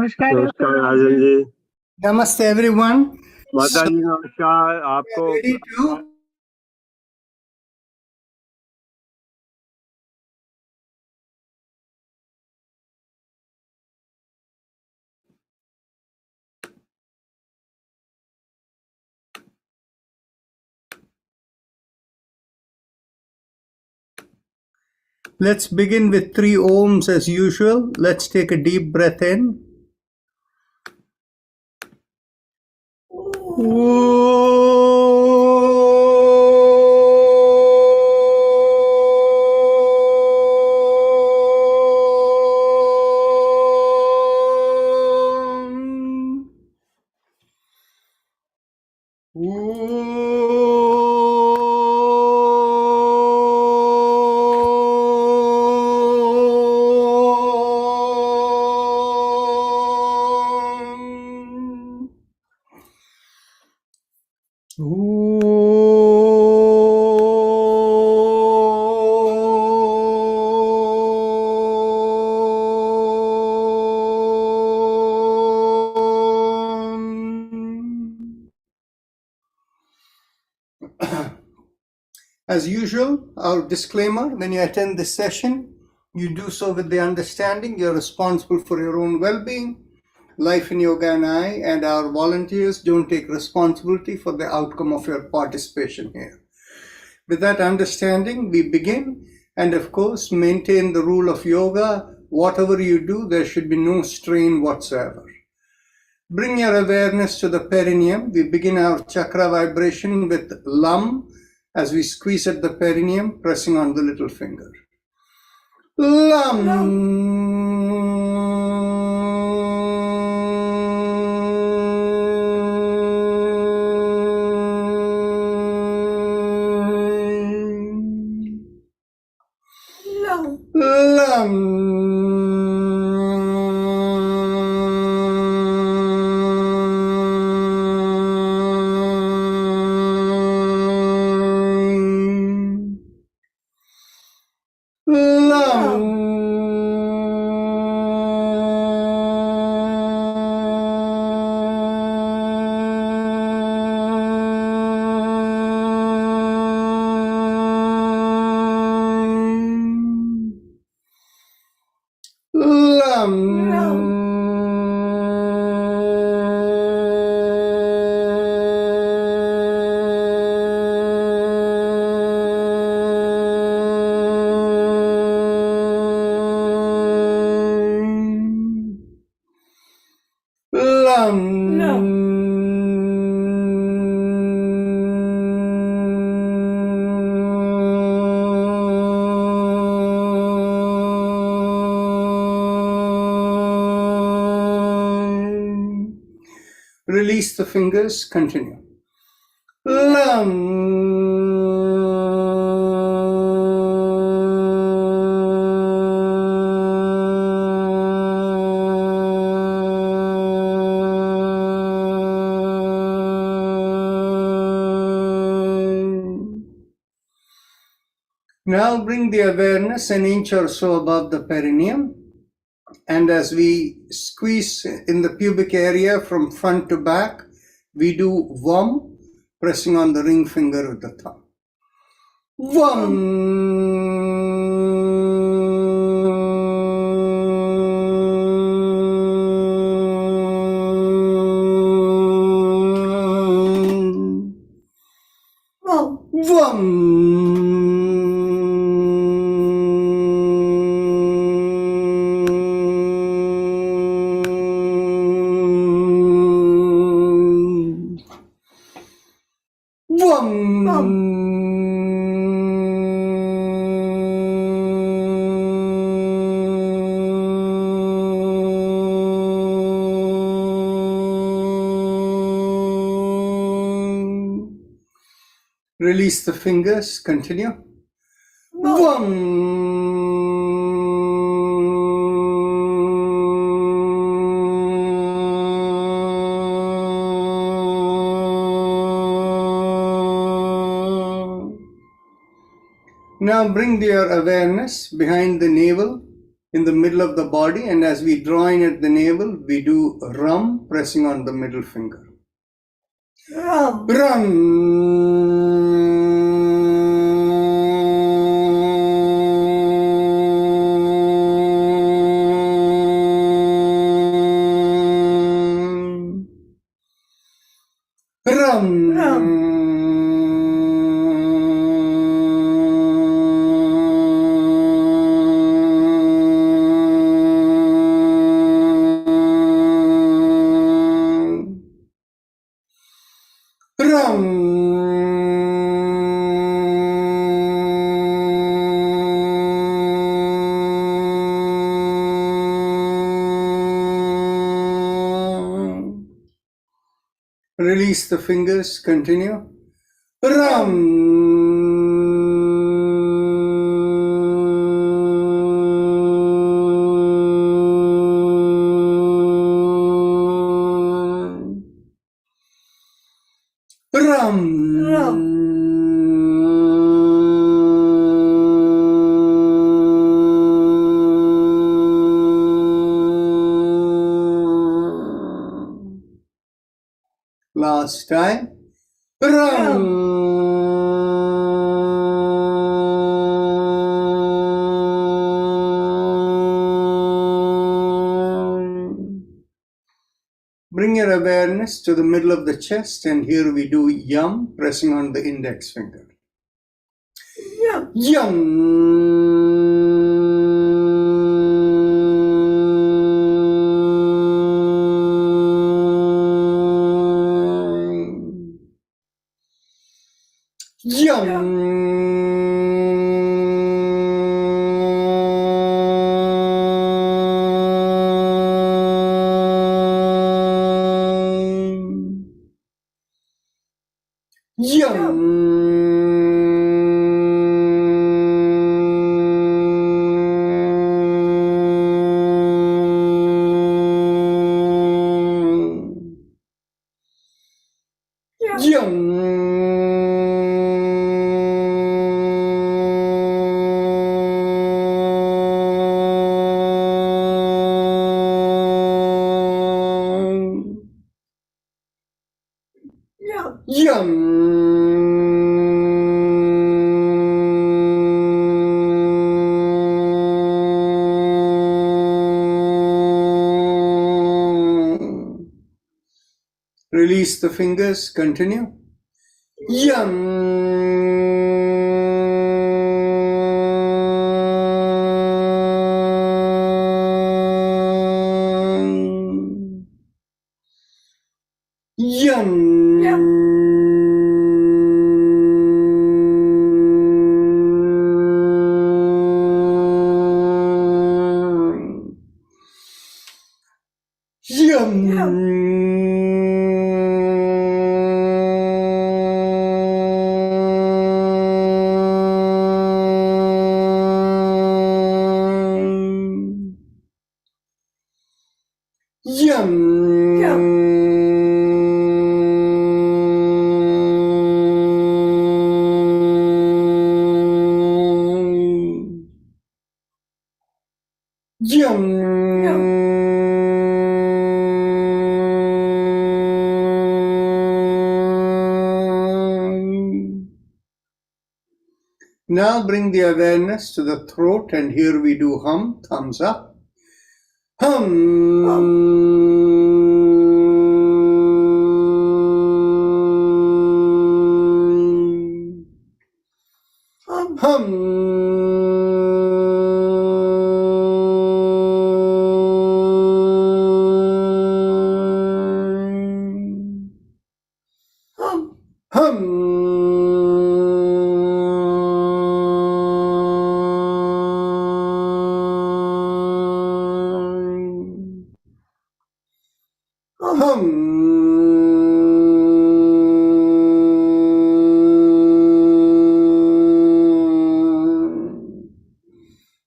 नमस्कार Rajan ji. Namaste everyone. माता जी नमस्कार We are आपको। ready to let's begin with 3 ohms as usual. Let's take a deep breath in. As usual, our disclaimer: when you attend this session, you do so with the understanding you're responsible for your own well-being. Life in Yoga and I and our volunteers don't take responsibility for the outcome of your participation here. With that understanding, we begin, and of course, maintain the rule of yoga. Whatever you do, there should be no strain whatsoever. Bring your awareness to the perineum. We begin our chakra vibration with Lam as we squeeze at the perineum, pressing on the little finger. Release the fingers, continue. Now bring the awareness an inch or so above the perineum. And as we squeeze in the pubic area from front to back, we do Vam, pressing on the ring finger with the thumb. Release the fingers, continue. Now bring your awareness behind the navel in the middle of the body, and as we draw in at the navel, we do Ram, pressing on the middle finger. Ram. Ram. Ram. Release the fingers, continue. Ram. Ram. Ram. Last time. Ram. Bring your awareness to the middle of the chest, and here we do Yam, pressing on the index finger. Yam. Release the fingers, continue. Now bring the awareness to the throat, and here we do hum, thumbs up.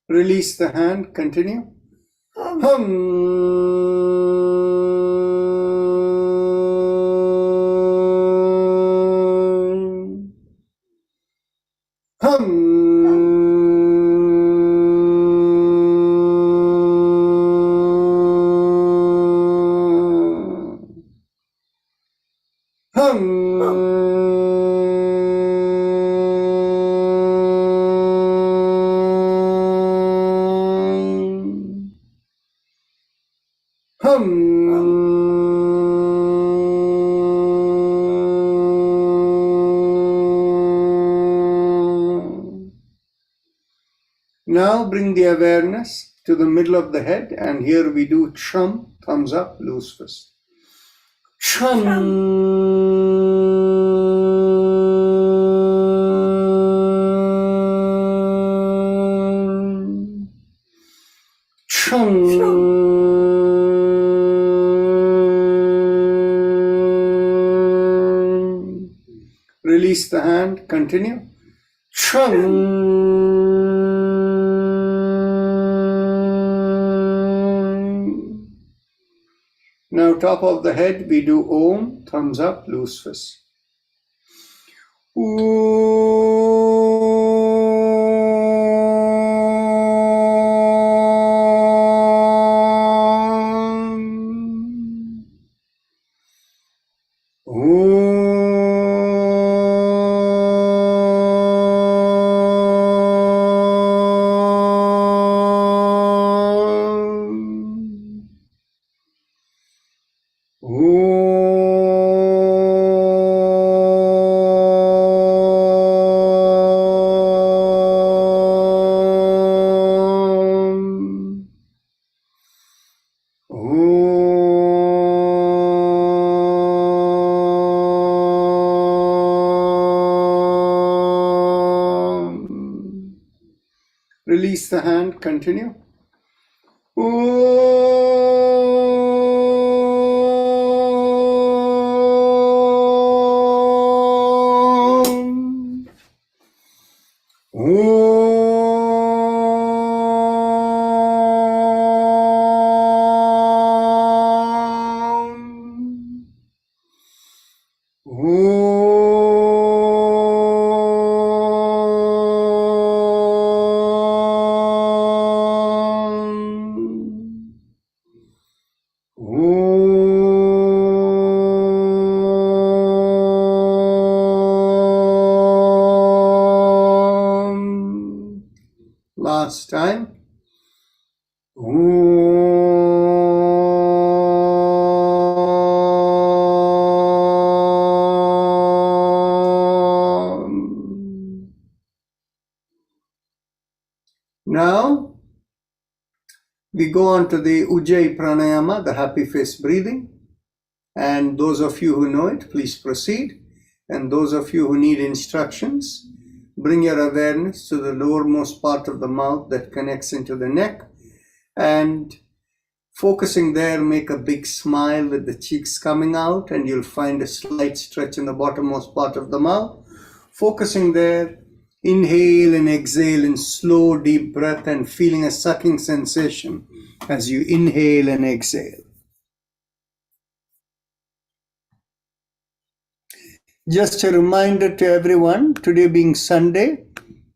Release the hand, continue. Now bring the awareness to the middle of the head, and here we do chum, thumbs up, loose fist. Release the hand, continue. Now top of the head we do Om, thumbs up, loose fist. Release the hand, continue. Last time. Now we go on to the Ujjayi Pranayama, the happy face breathing. And those of you who know it, please proceed. And those of you who need instructions, bring your awareness to the lowermost part of the mouth that connects into the neck. And focusing there, make a big smile with the cheeks coming out, and you'll find a slight stretch in the bottommost part of the mouth. Focusing there, inhale and exhale in slow, deep breath, and feeling a sucking sensation as you inhale and exhale. Just a reminder to everyone, today being Sunday,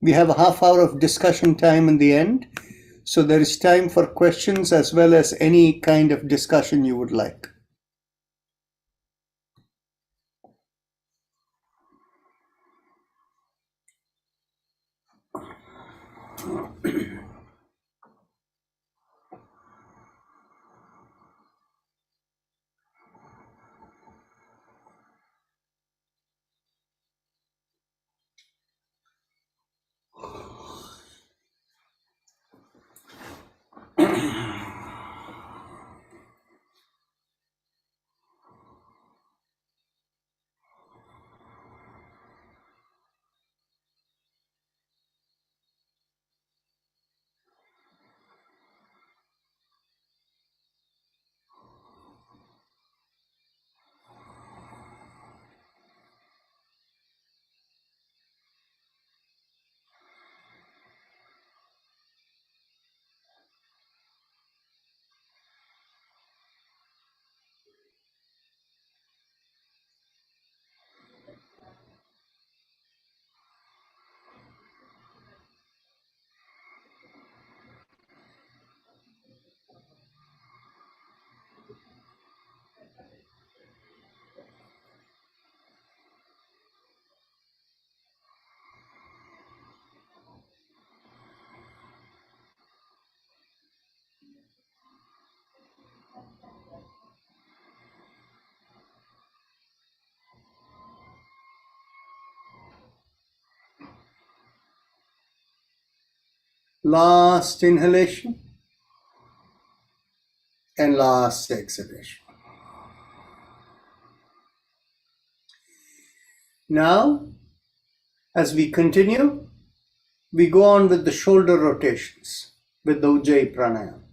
we have a half hour of discussion time in the end. So there is time for questions as well as any kind of discussion you would like. Last inhalation and last exhalation. Now, as we continue, we go on with the shoulder rotations with the Ujjayi Pranayama.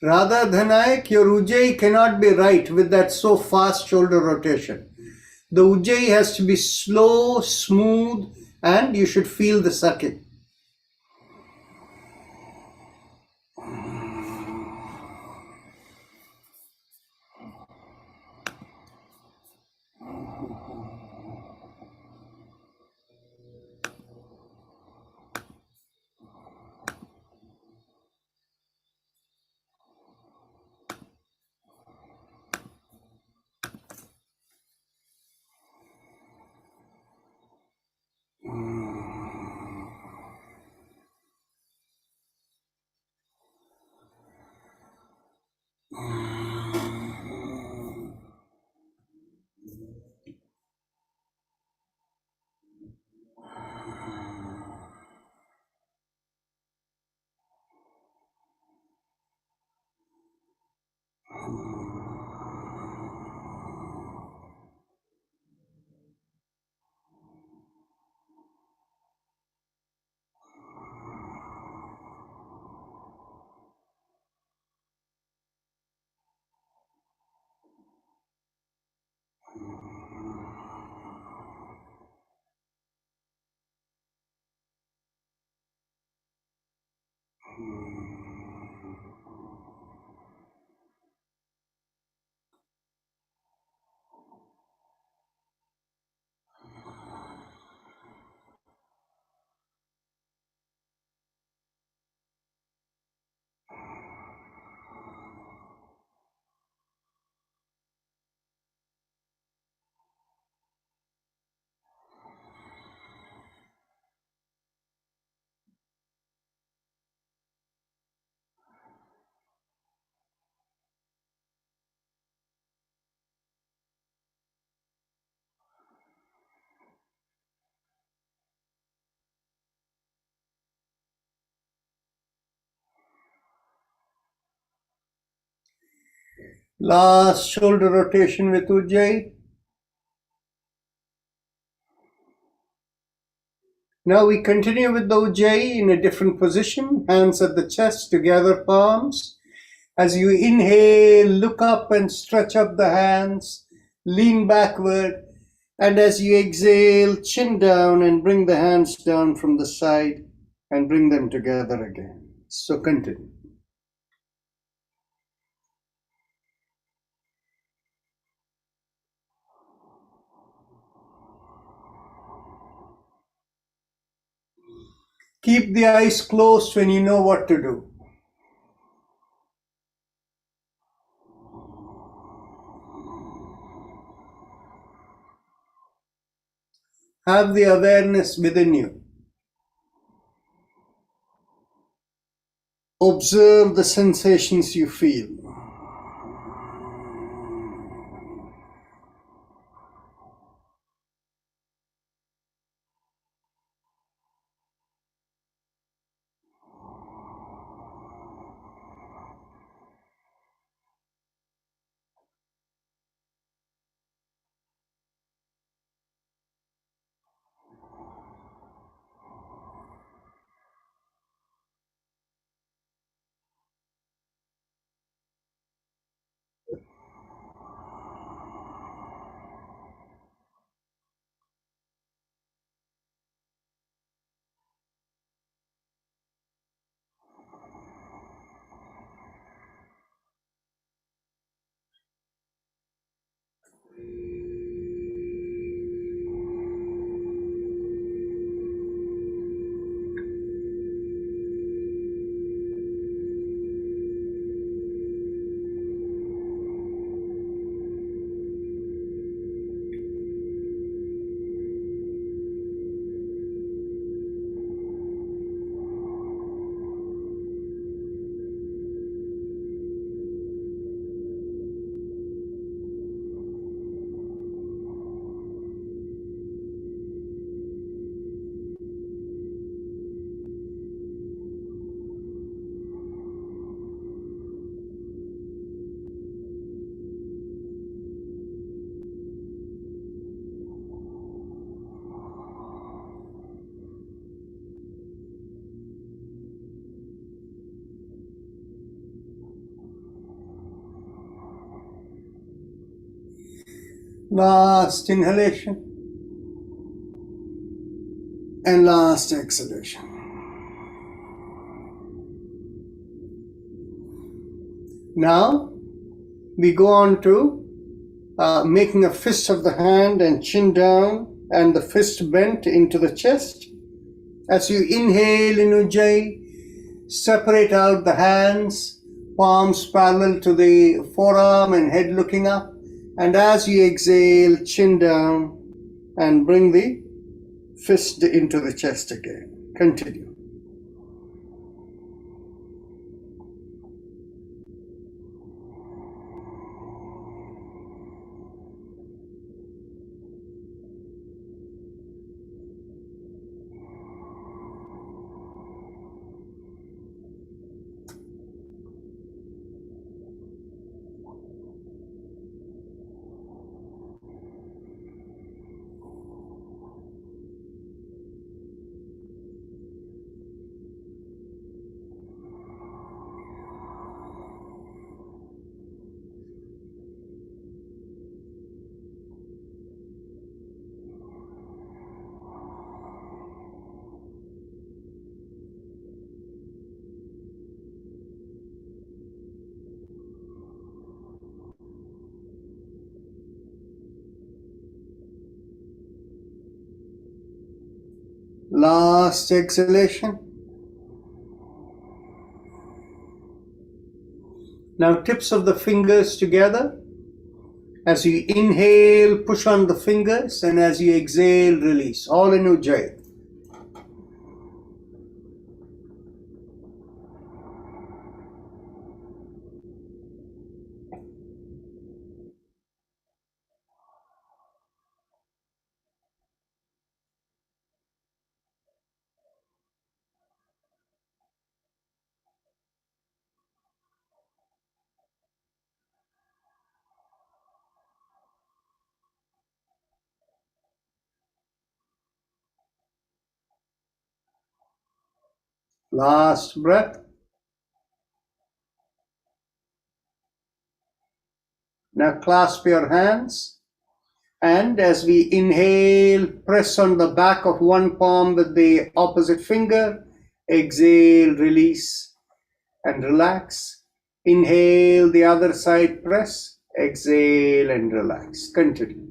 Radha Dhanayak, your Ujjayi cannot be right with that so fast shoulder rotation. The Ujjayi has to be slow, smooth, and you should feel the sucking. Last shoulder rotation with Ujjayi. Now we continue with the Ujjayi in a different position, hands at the chest, together palms. As you inhale, look up and stretch up the hands, lean backward, and as you exhale, chin down and bring the hands down from the side and bring them together again. So continue. Keep the eyes closed when you know what to do. Have the awareness within you. Observe the sensations you feel. Last inhalation and last exhalation. Now we go on to making a fist of the hand and chin down and the fist bent into the chest. As you inhale in Ujjayi, separate out the hands, palms parallel to the forearm and head looking up. And as you exhale, chin down and bring the fist into the chest again. Continue. Last exhalation. Now tips of the fingers together. As you inhale, push on the fingers, and as you exhale, release. All in Ujjayi. Last breath. Now clasp your hands, and as we inhale, press on the back of one palm with the opposite finger. Exhale, release and relax. Inhale, the other side, press. Exhale and relax. Continue.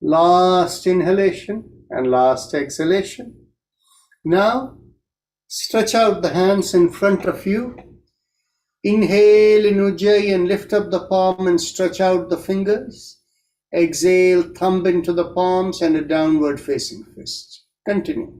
Last inhalation and last exhalation. Now, stretch out the hands in front of you. Inhale in Ujjayi and lift up the palm and stretch out the fingers. Exhale, thumb into the palms and a downward facing fist. Continue.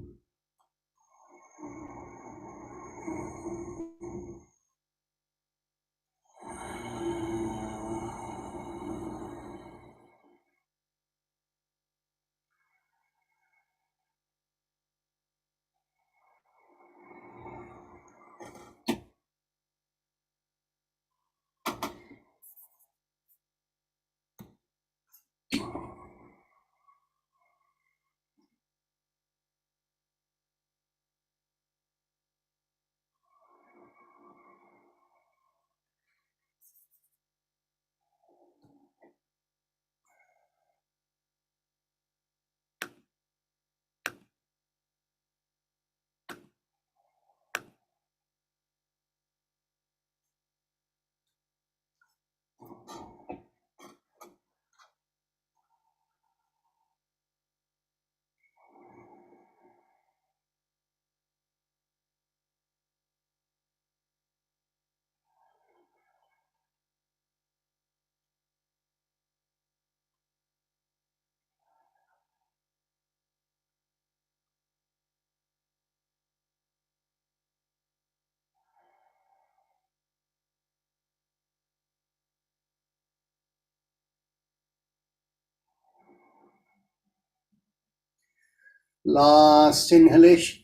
Last inhalation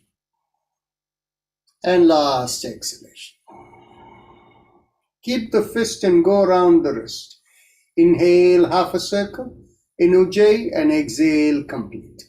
and last exhalation. Keep the fist and go around the wrist. Inhale half a circle in Ujjayi and exhale complete.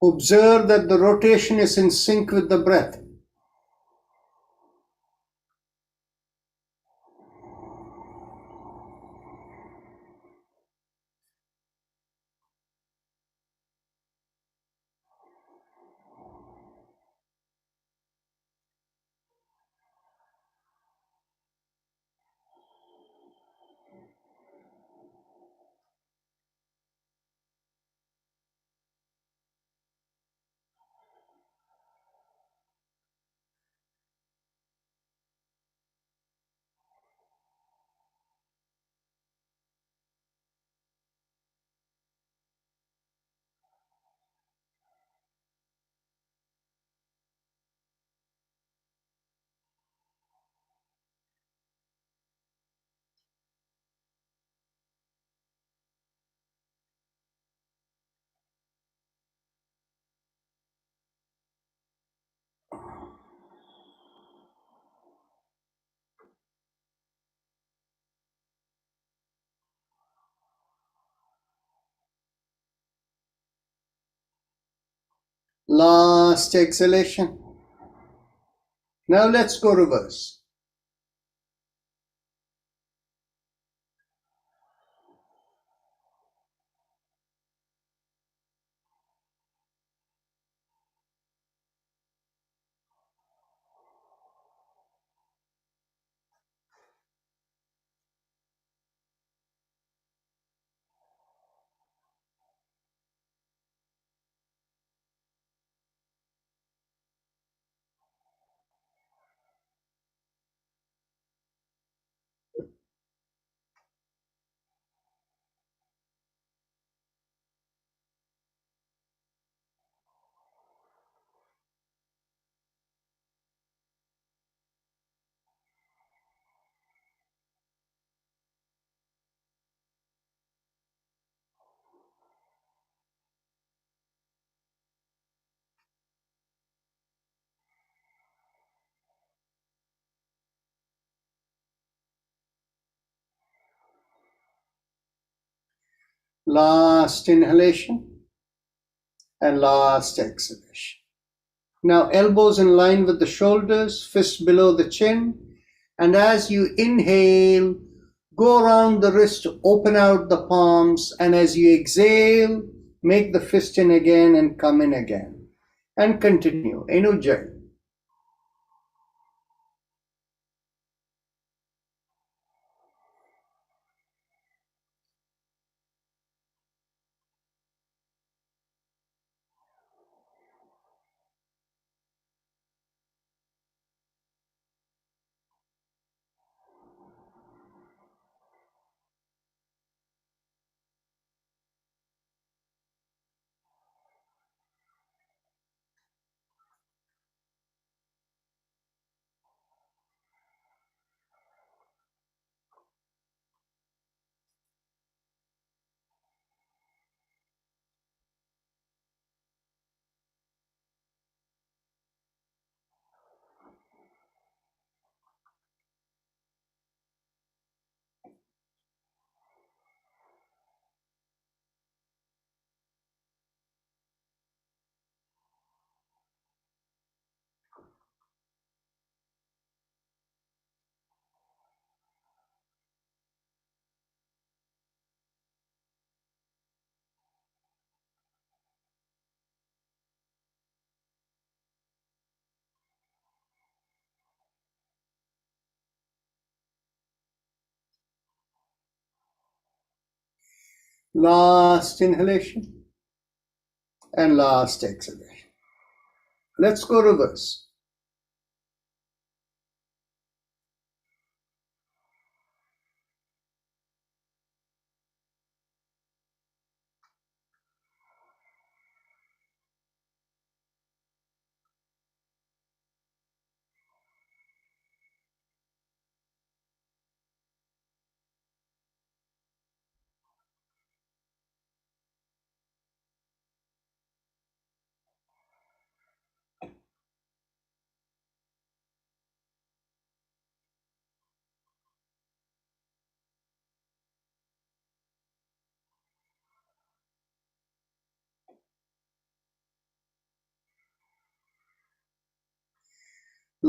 Observe that the rotation is in sync with the breath. Last exhalation. Now let's go reverse. Last inhalation and last exhalation. Now elbows in line with the shoulders, fists below the chin. And as you inhale, go around the wrist, open out the palms. And as you exhale, make the fist in again and come in again. And continue in Ujjayi. Last inhalation and last exhalation. Let's go reverse.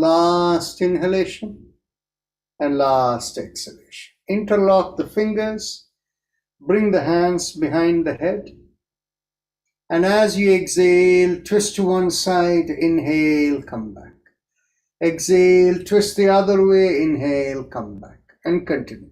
Last inhalation and last exhalation. Interlock the fingers, bring the hands behind the head. And as you exhale, twist to one side, inhale, come back. Exhale, twist the other way, inhale, come back, and continue.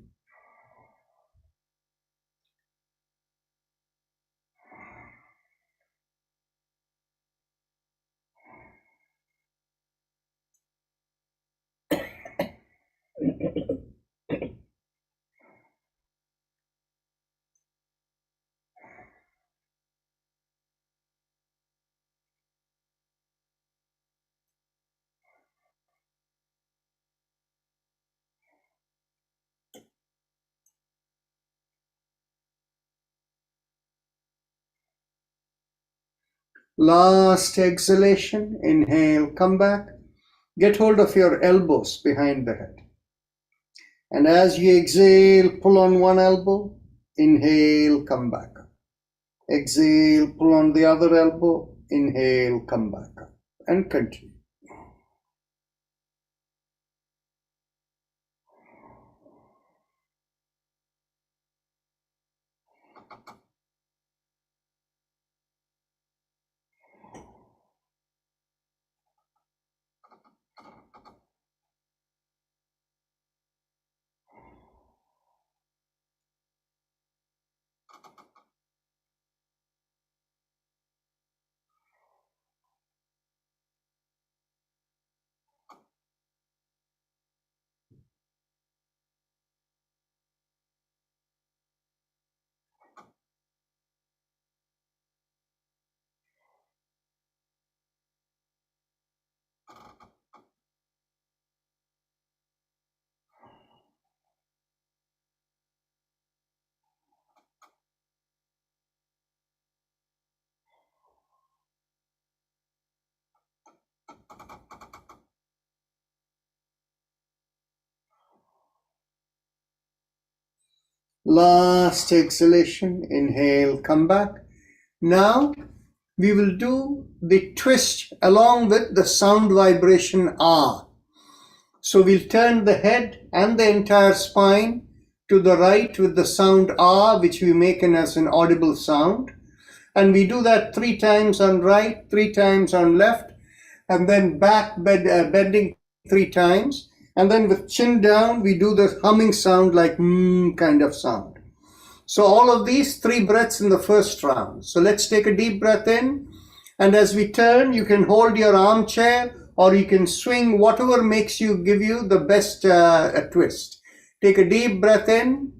Last exhalation, inhale, come back. Get hold of your elbows behind the head. And as you exhale, pull on one elbow, inhale, come back up. Exhale, pull on the other elbow, inhale, come back up, and continue. Last exhalation, inhale, come back. Now we will do the twist along with the sound vibration ah. So we'll turn the head and the entire spine to the right with the sound ah, which we make as an audible sound. And we do that 3 times on right, 3 times on left, and then bending 3 times. And then with chin down, we do the humming sound like kind of sound. So all of these 3 breaths in the first round. So let's take a deep breath in. And as we turn, you can hold your armchair or you can swing, whatever makes you give you the best twist. Take a deep breath in.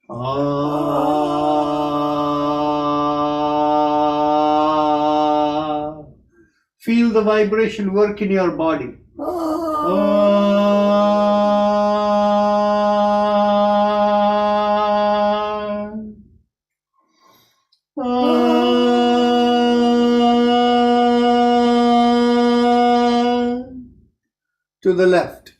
Ah. Feel the vibration work in your body. To the left.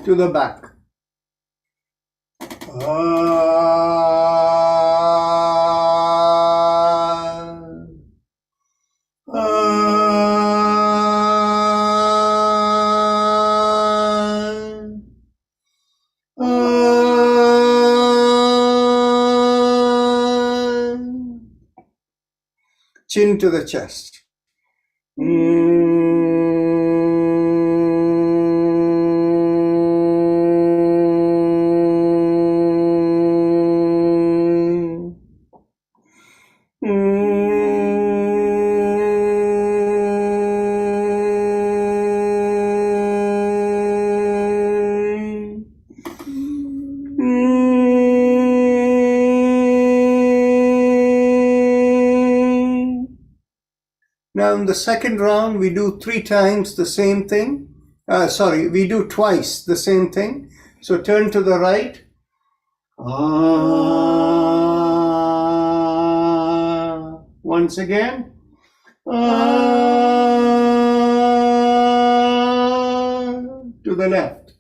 To the back. Chin to the chest. Now in the second round, we do 3 times the same thing. We do twice the same thing. So turn to the right. Once again. To the left.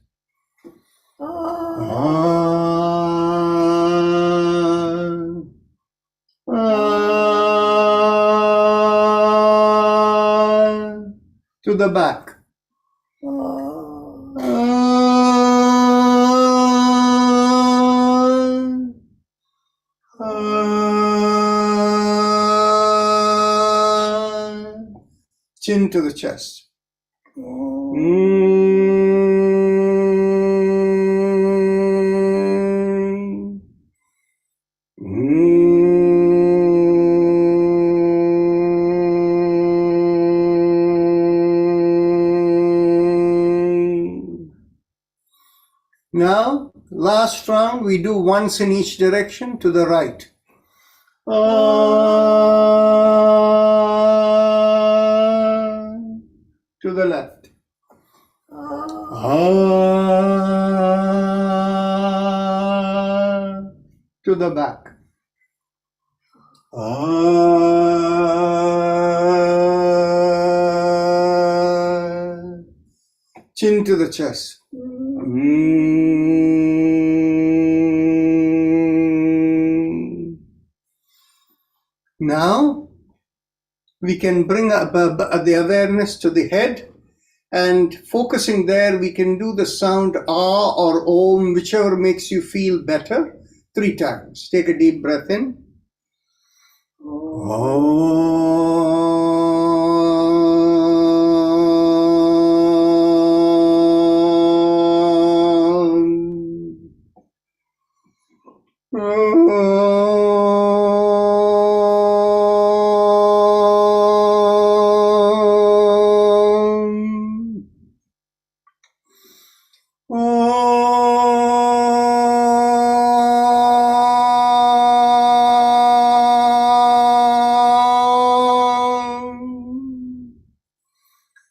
To the back. Chin to the chest. Now, last round, we do once in each direction to the right. To the left. To the back. Chin to the chest. Now we can bring up the awareness to the head, and focusing there, we can do the sound ah or om, whichever makes you feel better, 3 times. Take a deep breath in.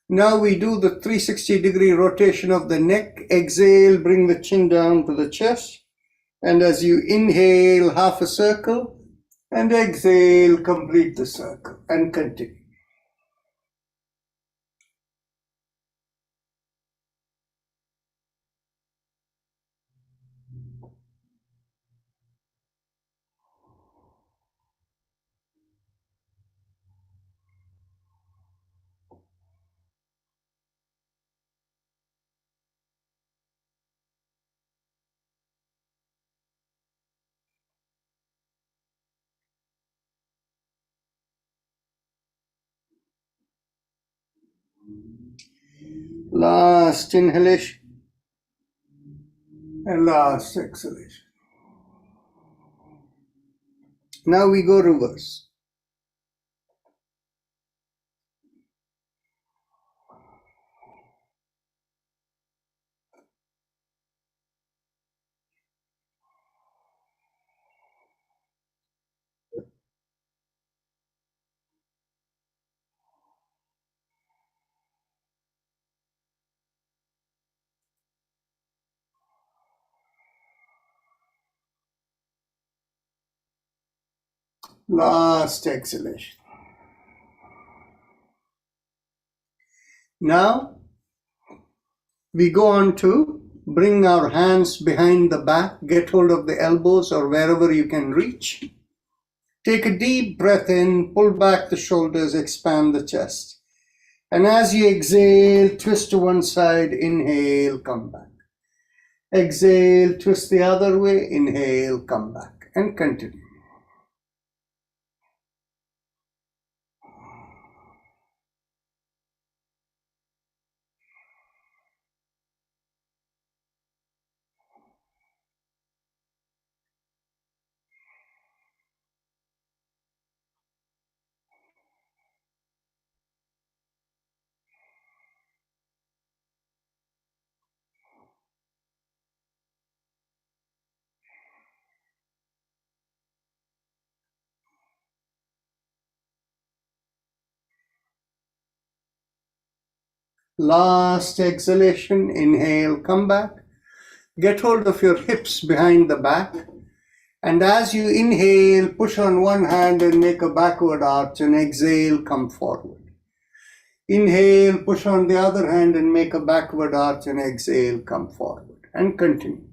Now we do the 360-degree rotation of the neck. Exhale, bring the chin down to the chest. And as you inhale, half a circle, and exhale, complete the circle, and continue. Last inhalation and last exhalation. Now we go reverse. Last exhalation. Now we go on to bring our hands behind the back, get hold of the elbows or wherever you can reach. Take a deep breath in, pull back the shoulders, expand the chest. And as you exhale, twist to one side, inhale, come back. Exhale, twist the other way, inhale, come back, and continue. Last exhalation, inhale, come back. Get hold of your hips behind the back And as you inhale, push on one hand and make a backward arch, and exhale, come forward. Inhale, push on the other hand and make a backward arch, and exhale, come forward. And continue.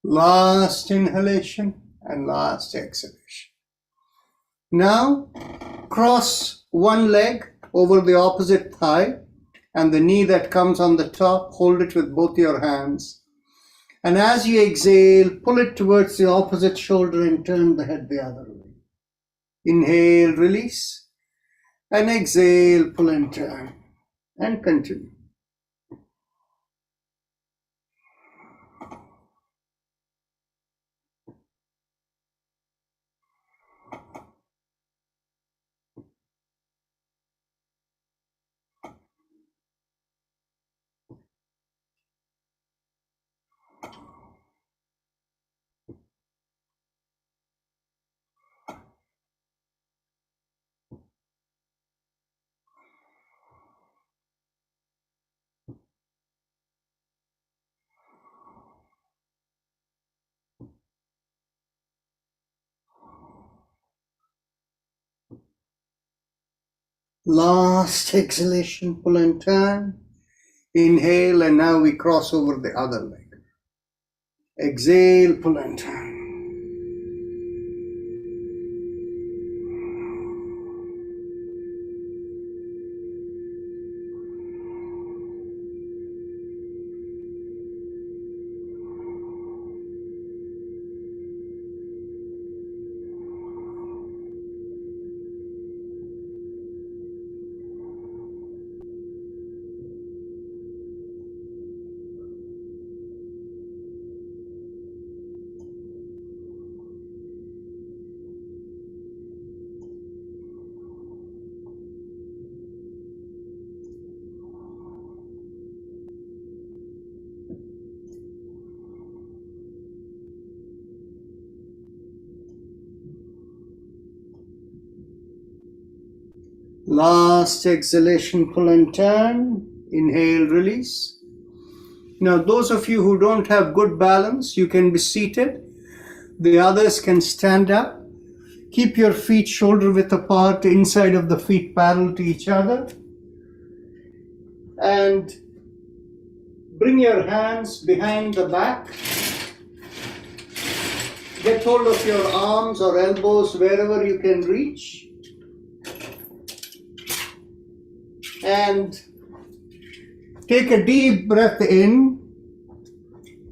Last inhalation and last exhalation. Now, cross one leg over the opposite thigh and the knee that comes on the top, hold it with both your hands. And as you exhale, pull it towards the opposite shoulder and turn the head the other way. Inhale, release, and exhale, pull and turn, and continue. Last exhalation, pull and turn. Inhale, and now we cross over the other leg. Exhale, pull and turn. Last exhalation, pull and turn. Inhale, release. Now, those of you who don't have good balance, you can be seated. The others can stand up. Keep your feet shoulder width apart, inside of the feet parallel to each other. And bring your hands behind the back. Get hold of your arms or elbows wherever you can reach. And take a deep breath in,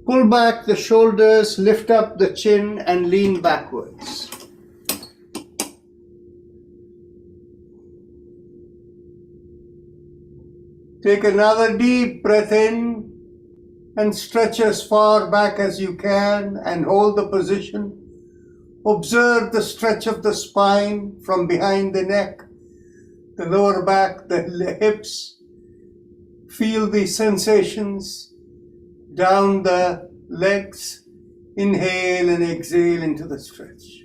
pull back the shoulders, lift up the chin, and lean backwards. Take another deep breath in and stretch as far back as you can and hold the position. Observe the stretch of the spine from behind the neck, the lower back, the hips. Feel the sensations down the legs. Inhale and exhale into the stretch.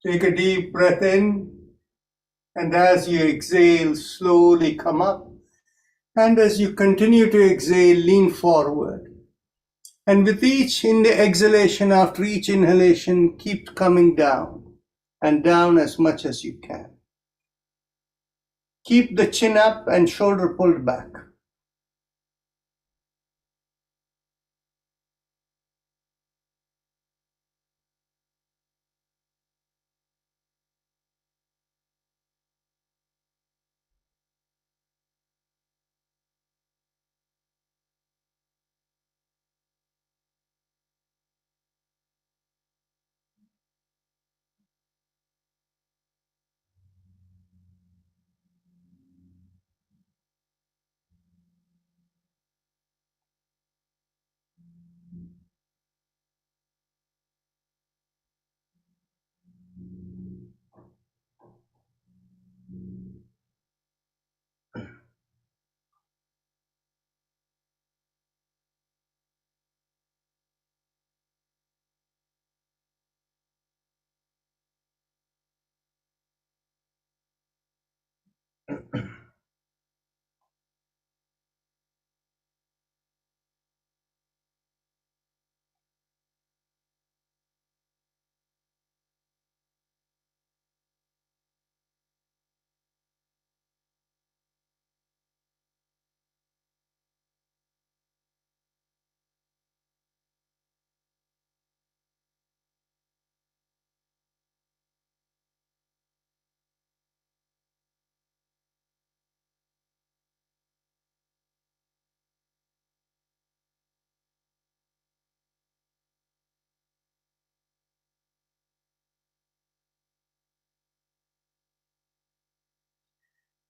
Take a deep breath in, and as you exhale, slowly come up. And as you continue to exhale, lean forward. And with each exhalation, after each inhalation, keep coming down and down as much as you can. Keep the chin up and shoulder pulled back.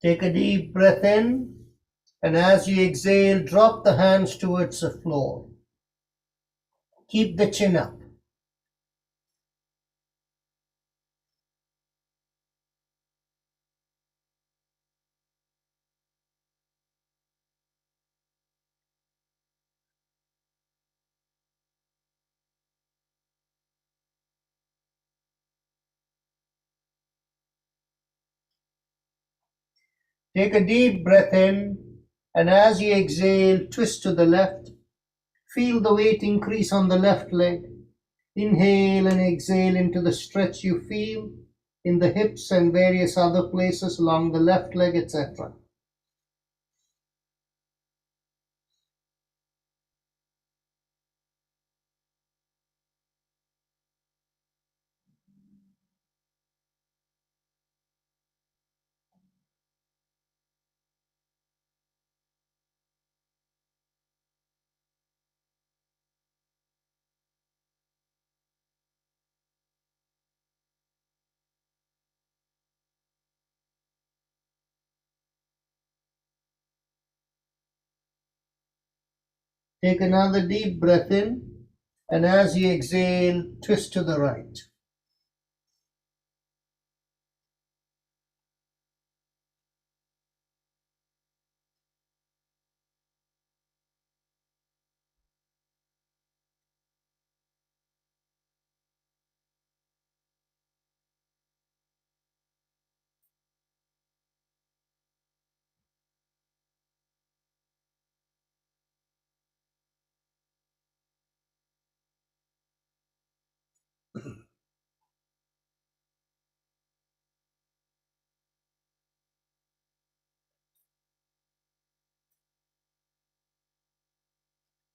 Take a deep breath in, and as you exhale, drop the hands towards the floor. Keep the chin up. Take a deep breath in, and as you exhale, twist to the left. Feel the weight increase on the left leg. Inhale and exhale into the stretch you feel in the hips and various other places along the left leg, etc. Take another deep breath in, and as you exhale, twist to the right.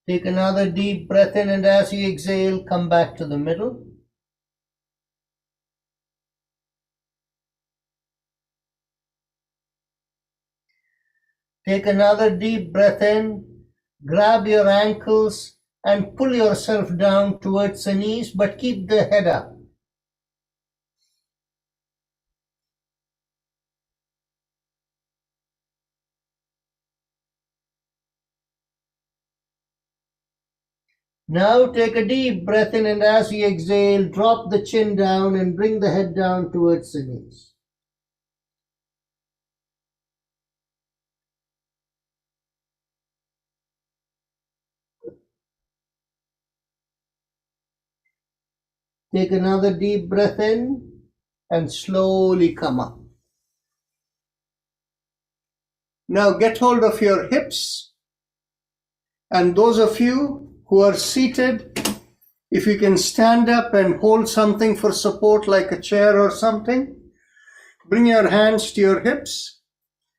Take another deep breath in, and as you exhale, come back to the middle. Take another deep breath in, grab your ankles and pull yourself down towards the knees, but keep the head up. Now take a deep breath in, and as you exhale, drop the chin down and bring the head down towards the knees. Take another deep breath in, and slowly come up. Now get hold of your hips, and those of you who are seated, if you can stand up and hold something for support like a chair or something, bring your hands to your hips,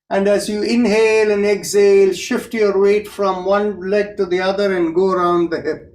and as you inhale and exhale, shift your weight from one leg to the other and go around the hip.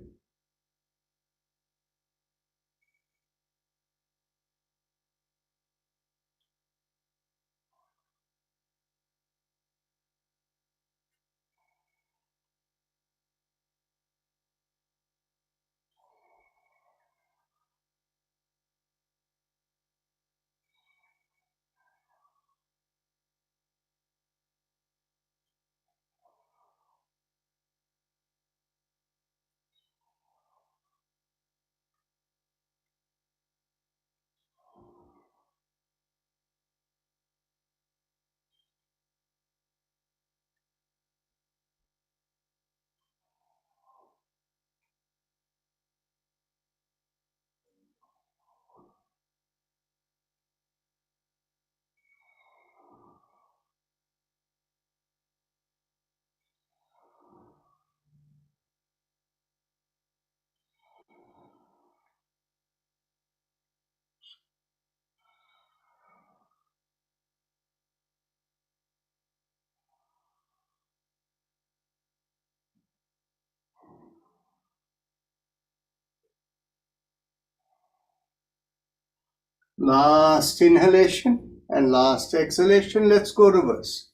Last inhalation and last exhalation. Let's go reverse.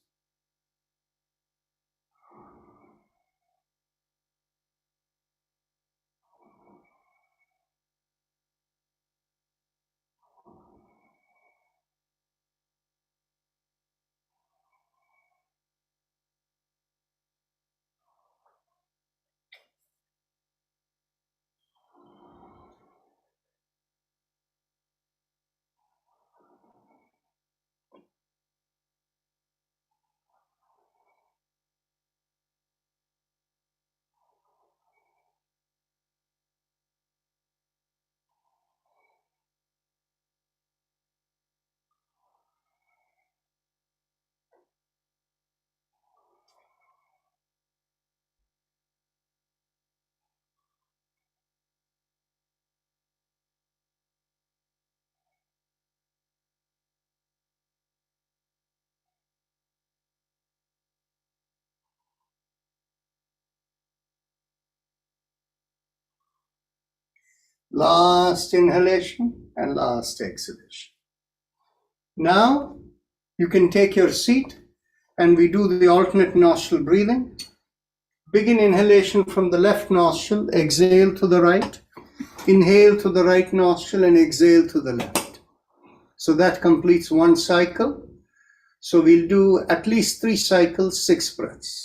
Last inhalation and last exhalation. Now you can take your seat and we do the alternate nostril breathing. Begin inhalation from the left nostril, exhale to the right, inhale to the right nostril and exhale to the left. So that completes one cycle. So we'll do at least 3 cycles, 6 breaths.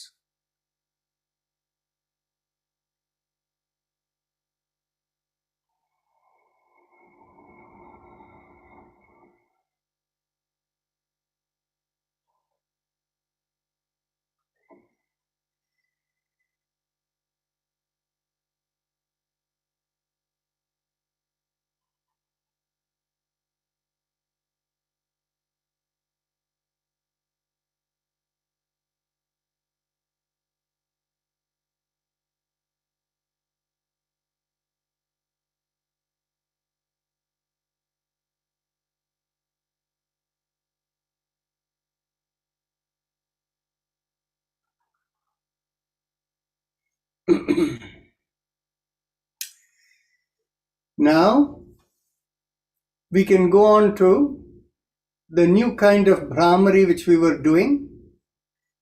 Now we can go on to the new kind of Bhramari which we were doing.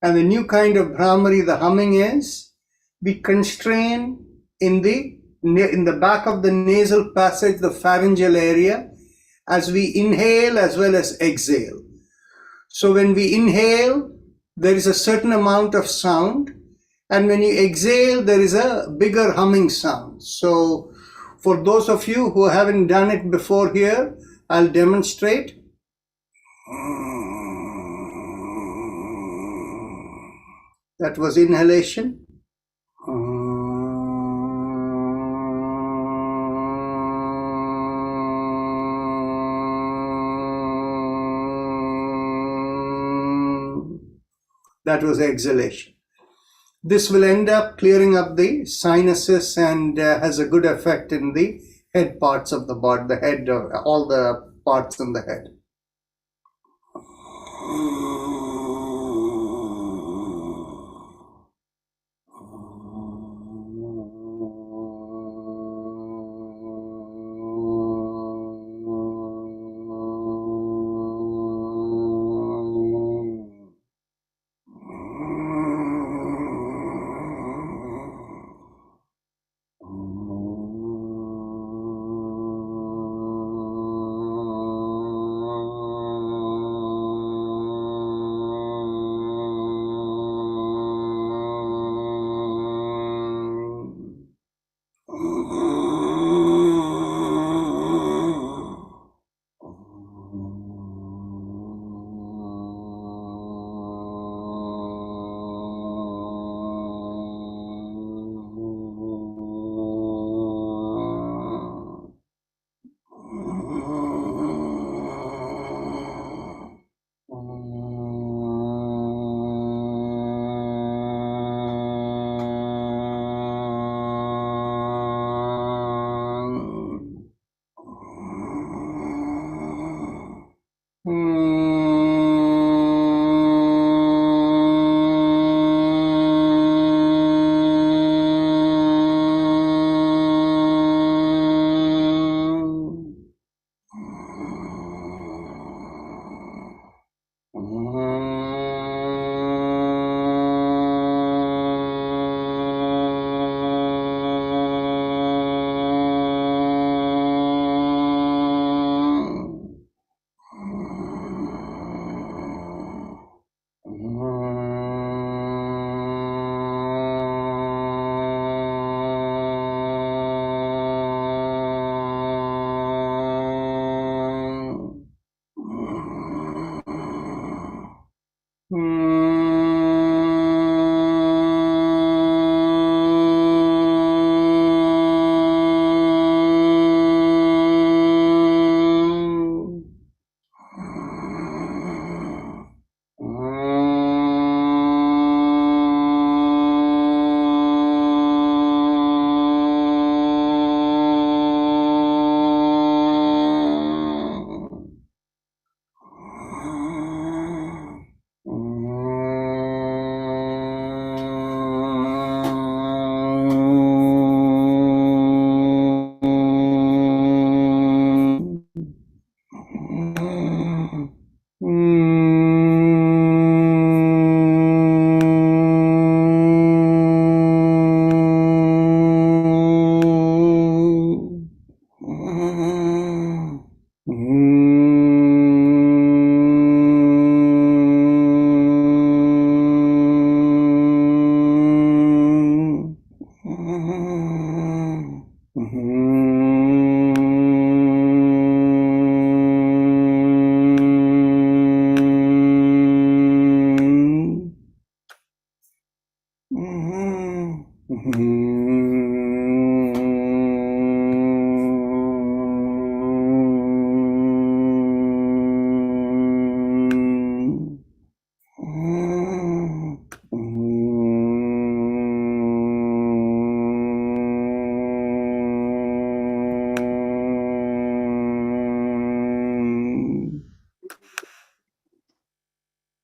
And the new kind of Bhramari, the humming is, we constrain in the back of the nasal passage, the pharyngeal area, as we inhale as well as exhale. So when we inhale, there is a certain amount of sound, and when you exhale, there is a bigger humming sound. So for those of you who haven't done it before here, I'll demonstrate. That was inhalation. That was exhalation. This will end up clearing up the sinuses and has a good effect in the head parts of the body, the head, all the parts in the head.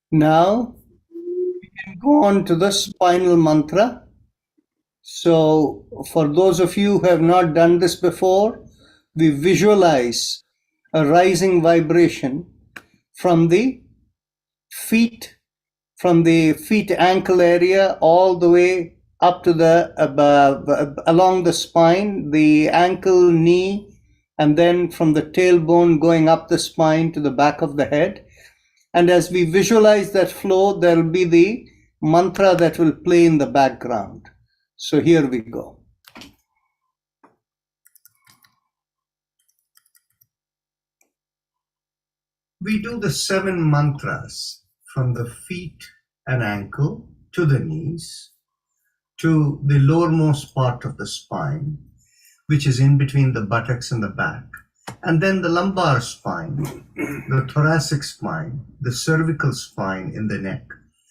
Now we can go on to the spinal mantra. So for those of you who have not done this before, we visualize a rising vibration from the feet ankle area all the way up to the along the spine, the ankle, knee, and then from the tailbone going up the spine to the back of the head. And as we visualize that flow, there will be the mantra that will play in the background. So here we go. We do the 7 mantras from the feet and ankle to the knees to the lowermost part of the spine, which is in between the buttocks and the back. And then the lumbar spine, the thoracic spine, the cervical spine in the neck,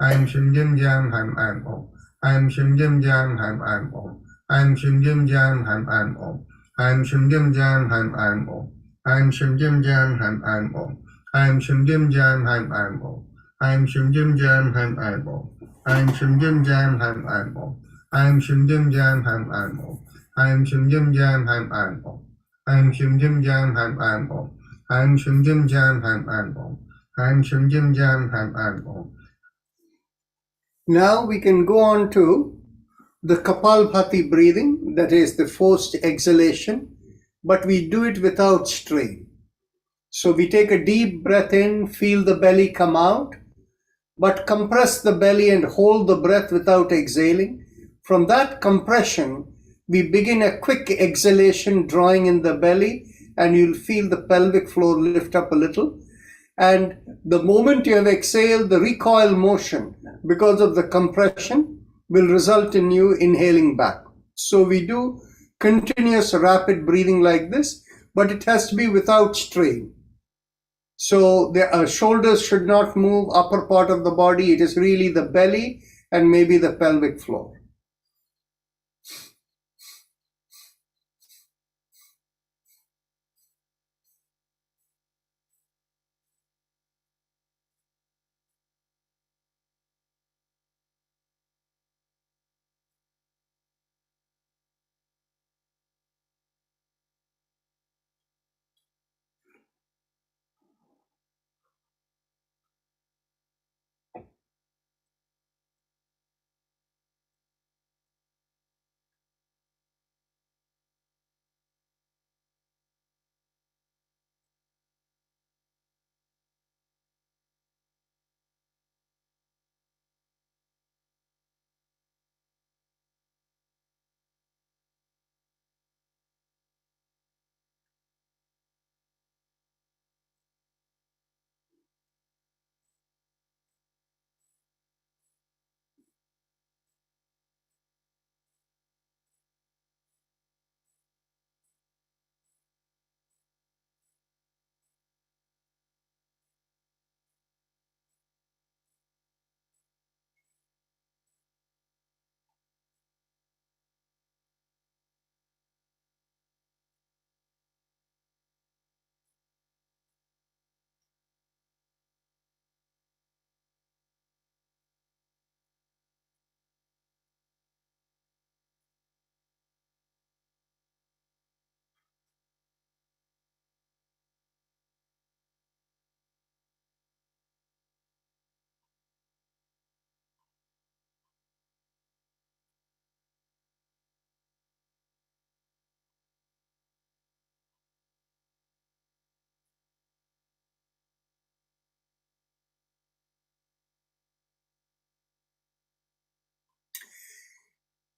I'm Shim Jim Jam Ham I'm Om. I'm Shim Jim Jam Ham I'm Om. I'm Shim Jim Jam Ham I'm Om. I'm Shim Jim Jam Ham I'm Om. I'm Shim Jim Jam Ham I'm Om. I'm Shim Jim Jam Ham I'm Om. I'm Shim Jim Jam Ham I'm Om. I'm Shim Jim Jam Ham I'm Om. I'm Shim Jim Jam Ham I'm Om. I'm Shim Jim Jam Ham I'm Om. I'm Shim Jim Jam Ham I'm Om. I'm Shim Jim Jam Ham I'm Om. I'm Shim Jim Jam Ham I'm Om. Now we can go on to the Kapalbhati breathing, that is the forced exhalation, but we do it without strain. So we take a deep breath in, feel the belly come out, but compress the belly and hold the breath without exhaling. From that compression, we begin a quick exhalation, drawing in the belly, and you'll feel the pelvic floor lift up a little. And the moment you have exhaled, the recoil motion, because of the compression, will result in you inhaling back. So we do continuous rapid breathing like this, but it has to be without strain. So the shoulders should not move, upper part of the body. It is really the belly and maybe the pelvic floor.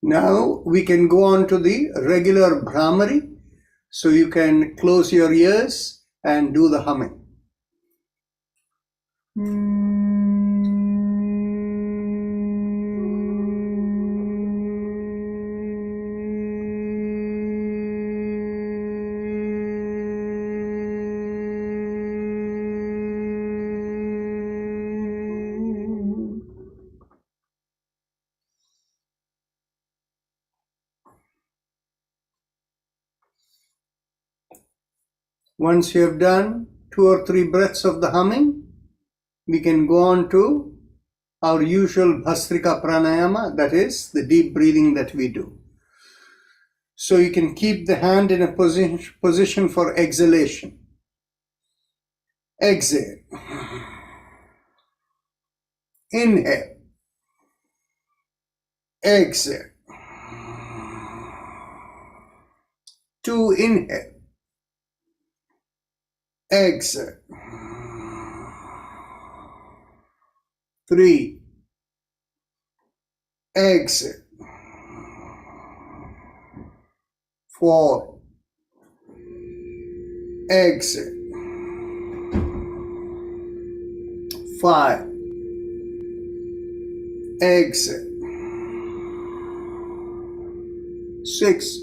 Now we can go on to the regular Brahmari. So you can close your ears and do the humming. Once you have done 2 or 3 breaths of the humming, we can go on to our usual Bhastrika Pranayama, that is the deep breathing that we do. So you can keep the hand in a position for exhalation. Exhale. Inhale. Exhale. 2, inhale. Exhale. 3. Exhale. 4. Exhale. 5. Exhale. 6.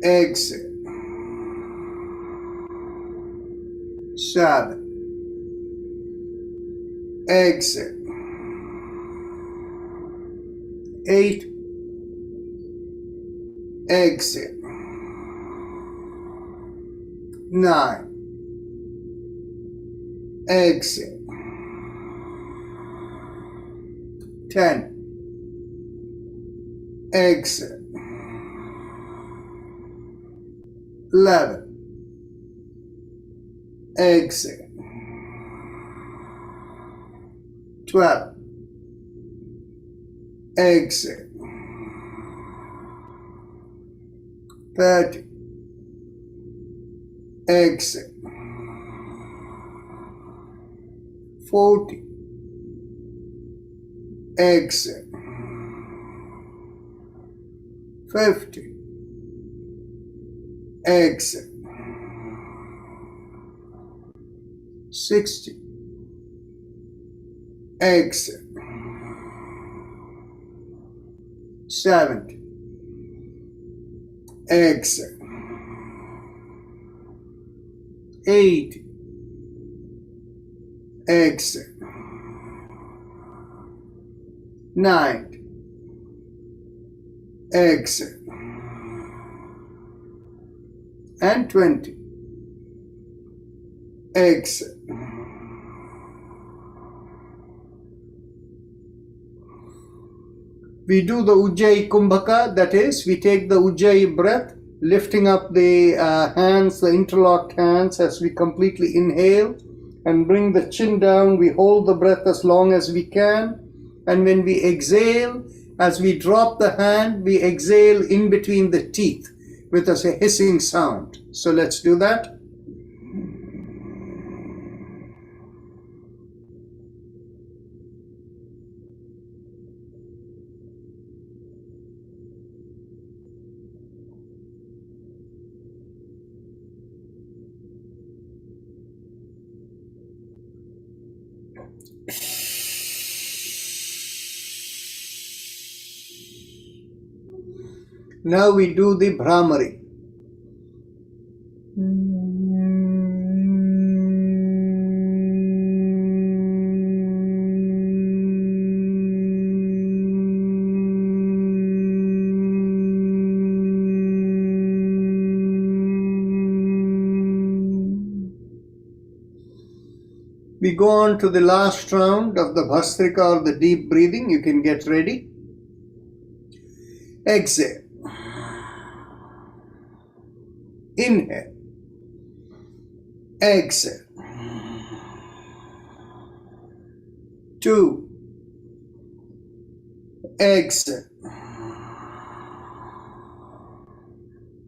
Exhale. 7. exit. 8, exit. 9, exit. 10, exit. 11, exit. 12, exit. 30, exit. 40, exit. 50, exit. 60, exit. 70, exit. 80, exit. 90, exit. And 20, exit. We do the Ujjayi Kumbhaka, that is, we take the Ujjayi breath, lifting up the hands, the interlocked hands as we completely inhale and bring the chin down. We hold the breath as long as we can. And when we exhale, as we drop the hand, we exhale in between the teeth with a hissing sound. So let's do that. Now we do the Brahmari. We go on to the last round of the Bhastrika or the deep breathing. You can get ready. Exhale. Inhale. Exhale. 2. Exhale.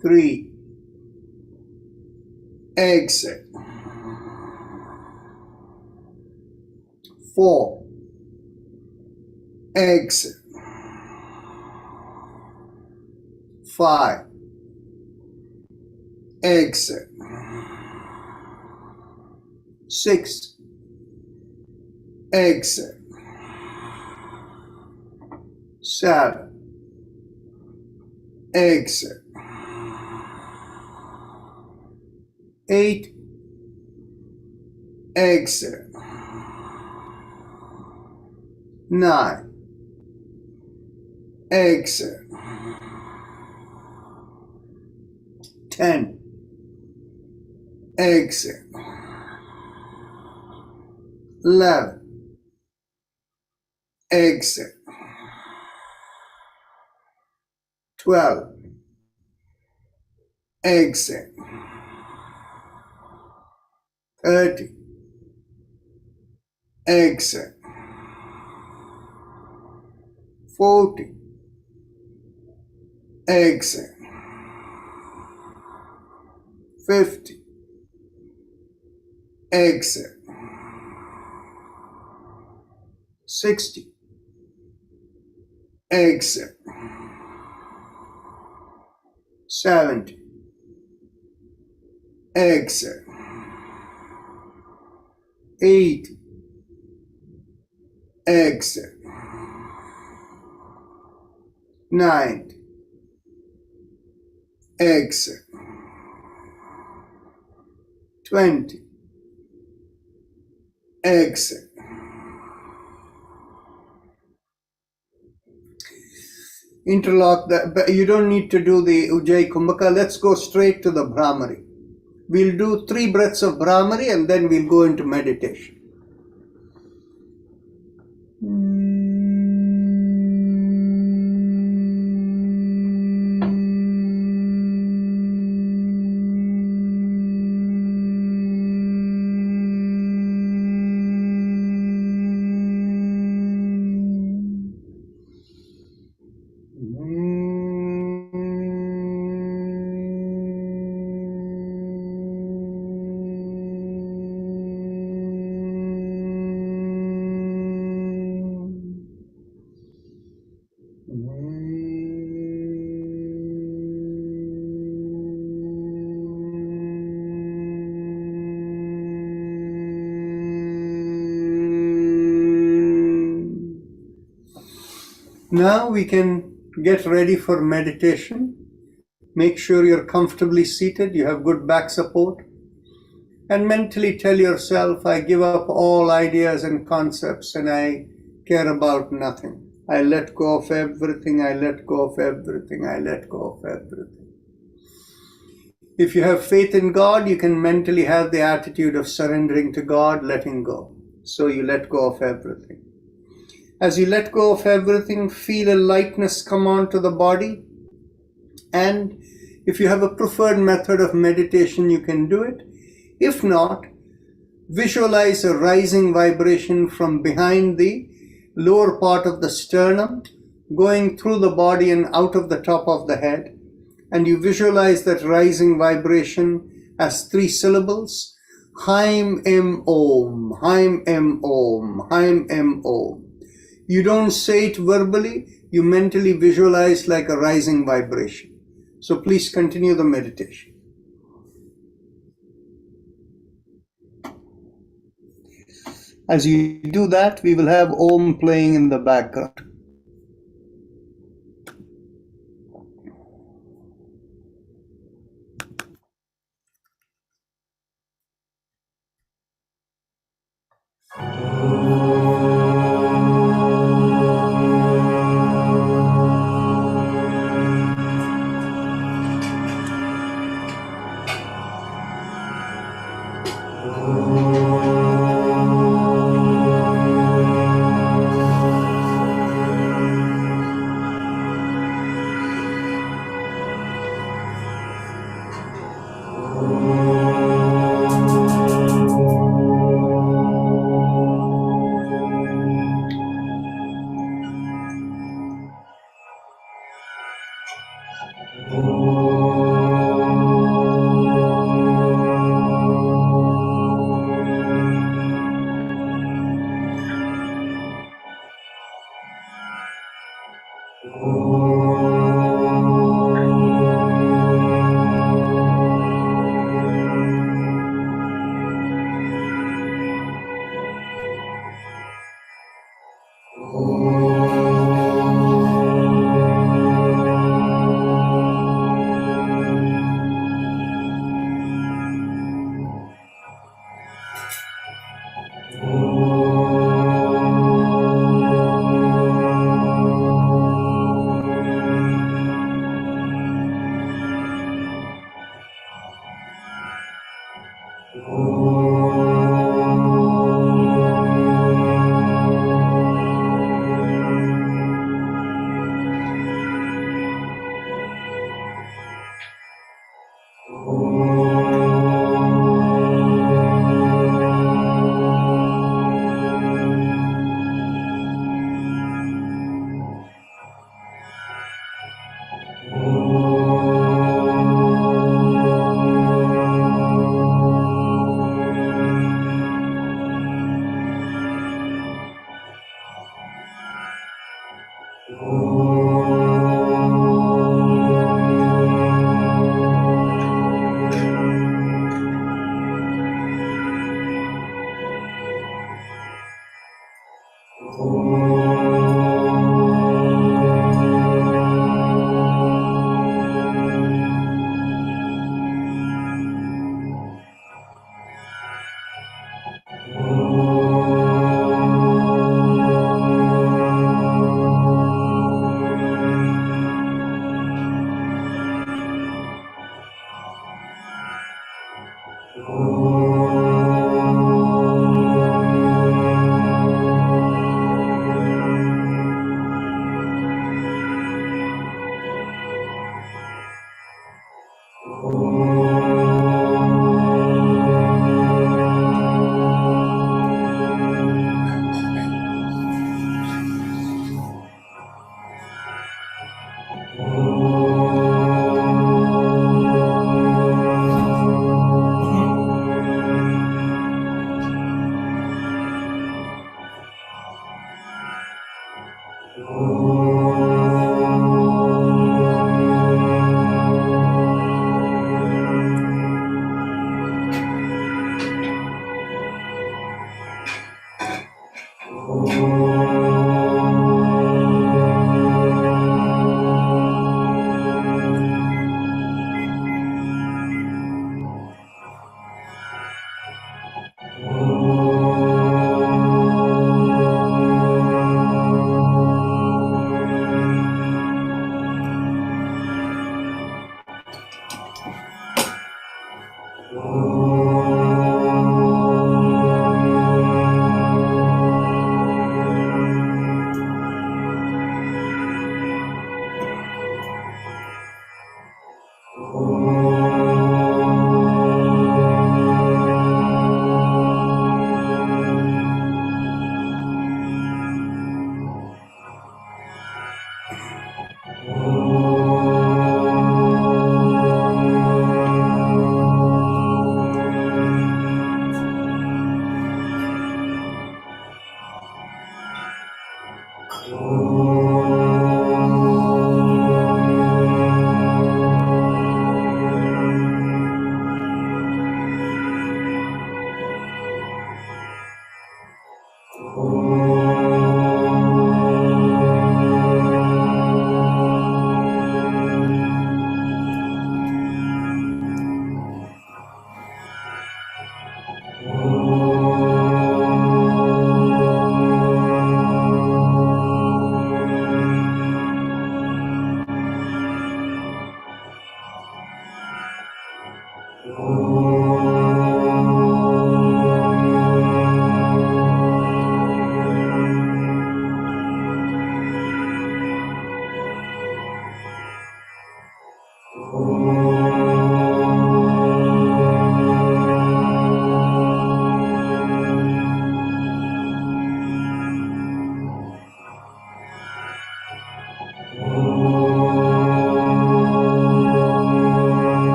3. Exhale. 4. Exhale. 5. Exhale. 6. Exhale. 7. Exhale. 8. Exhale. 9. Exhale. 10. Exhale. 11. Exhale. 12. Exhale. 30. Exhale. 40. Exhale. 50. Exhale. 60. Exhale. 70. Exhale. 80. Exhale. 90. Exhale. 20. Exhale. interlock that, but you don't need to do the Ujjayi Kumbhaka. Let's go straight to the Brahmari. We'll do 3 breaths of Brahmari and then we'll go into meditation. Now we can get ready for meditation. Make sure you're comfortably seated, you have good back support, and mentally tell yourself, I give up all ideas and concepts and I care about nothing. I let go of everything, I let go of everything, I let go of everything. If you have faith in God, you can mentally have the attitude of surrendering to God, letting go. So you let go of everything. As you let go of everything, feel a lightness come onto the body. And if you have a preferred method of meditation, you can do it. If not, visualize a rising vibration from behind the lower part of the sternum, going through the body and out of the top of the head. And you visualize that rising vibration as 3 syllables. Haim Em Om, Haim Em Om, Haim Em Om. You don't say it verbally, you mentally visualize like a rising vibration. So please continue the meditation. As you do that, we will have Om playing in the background.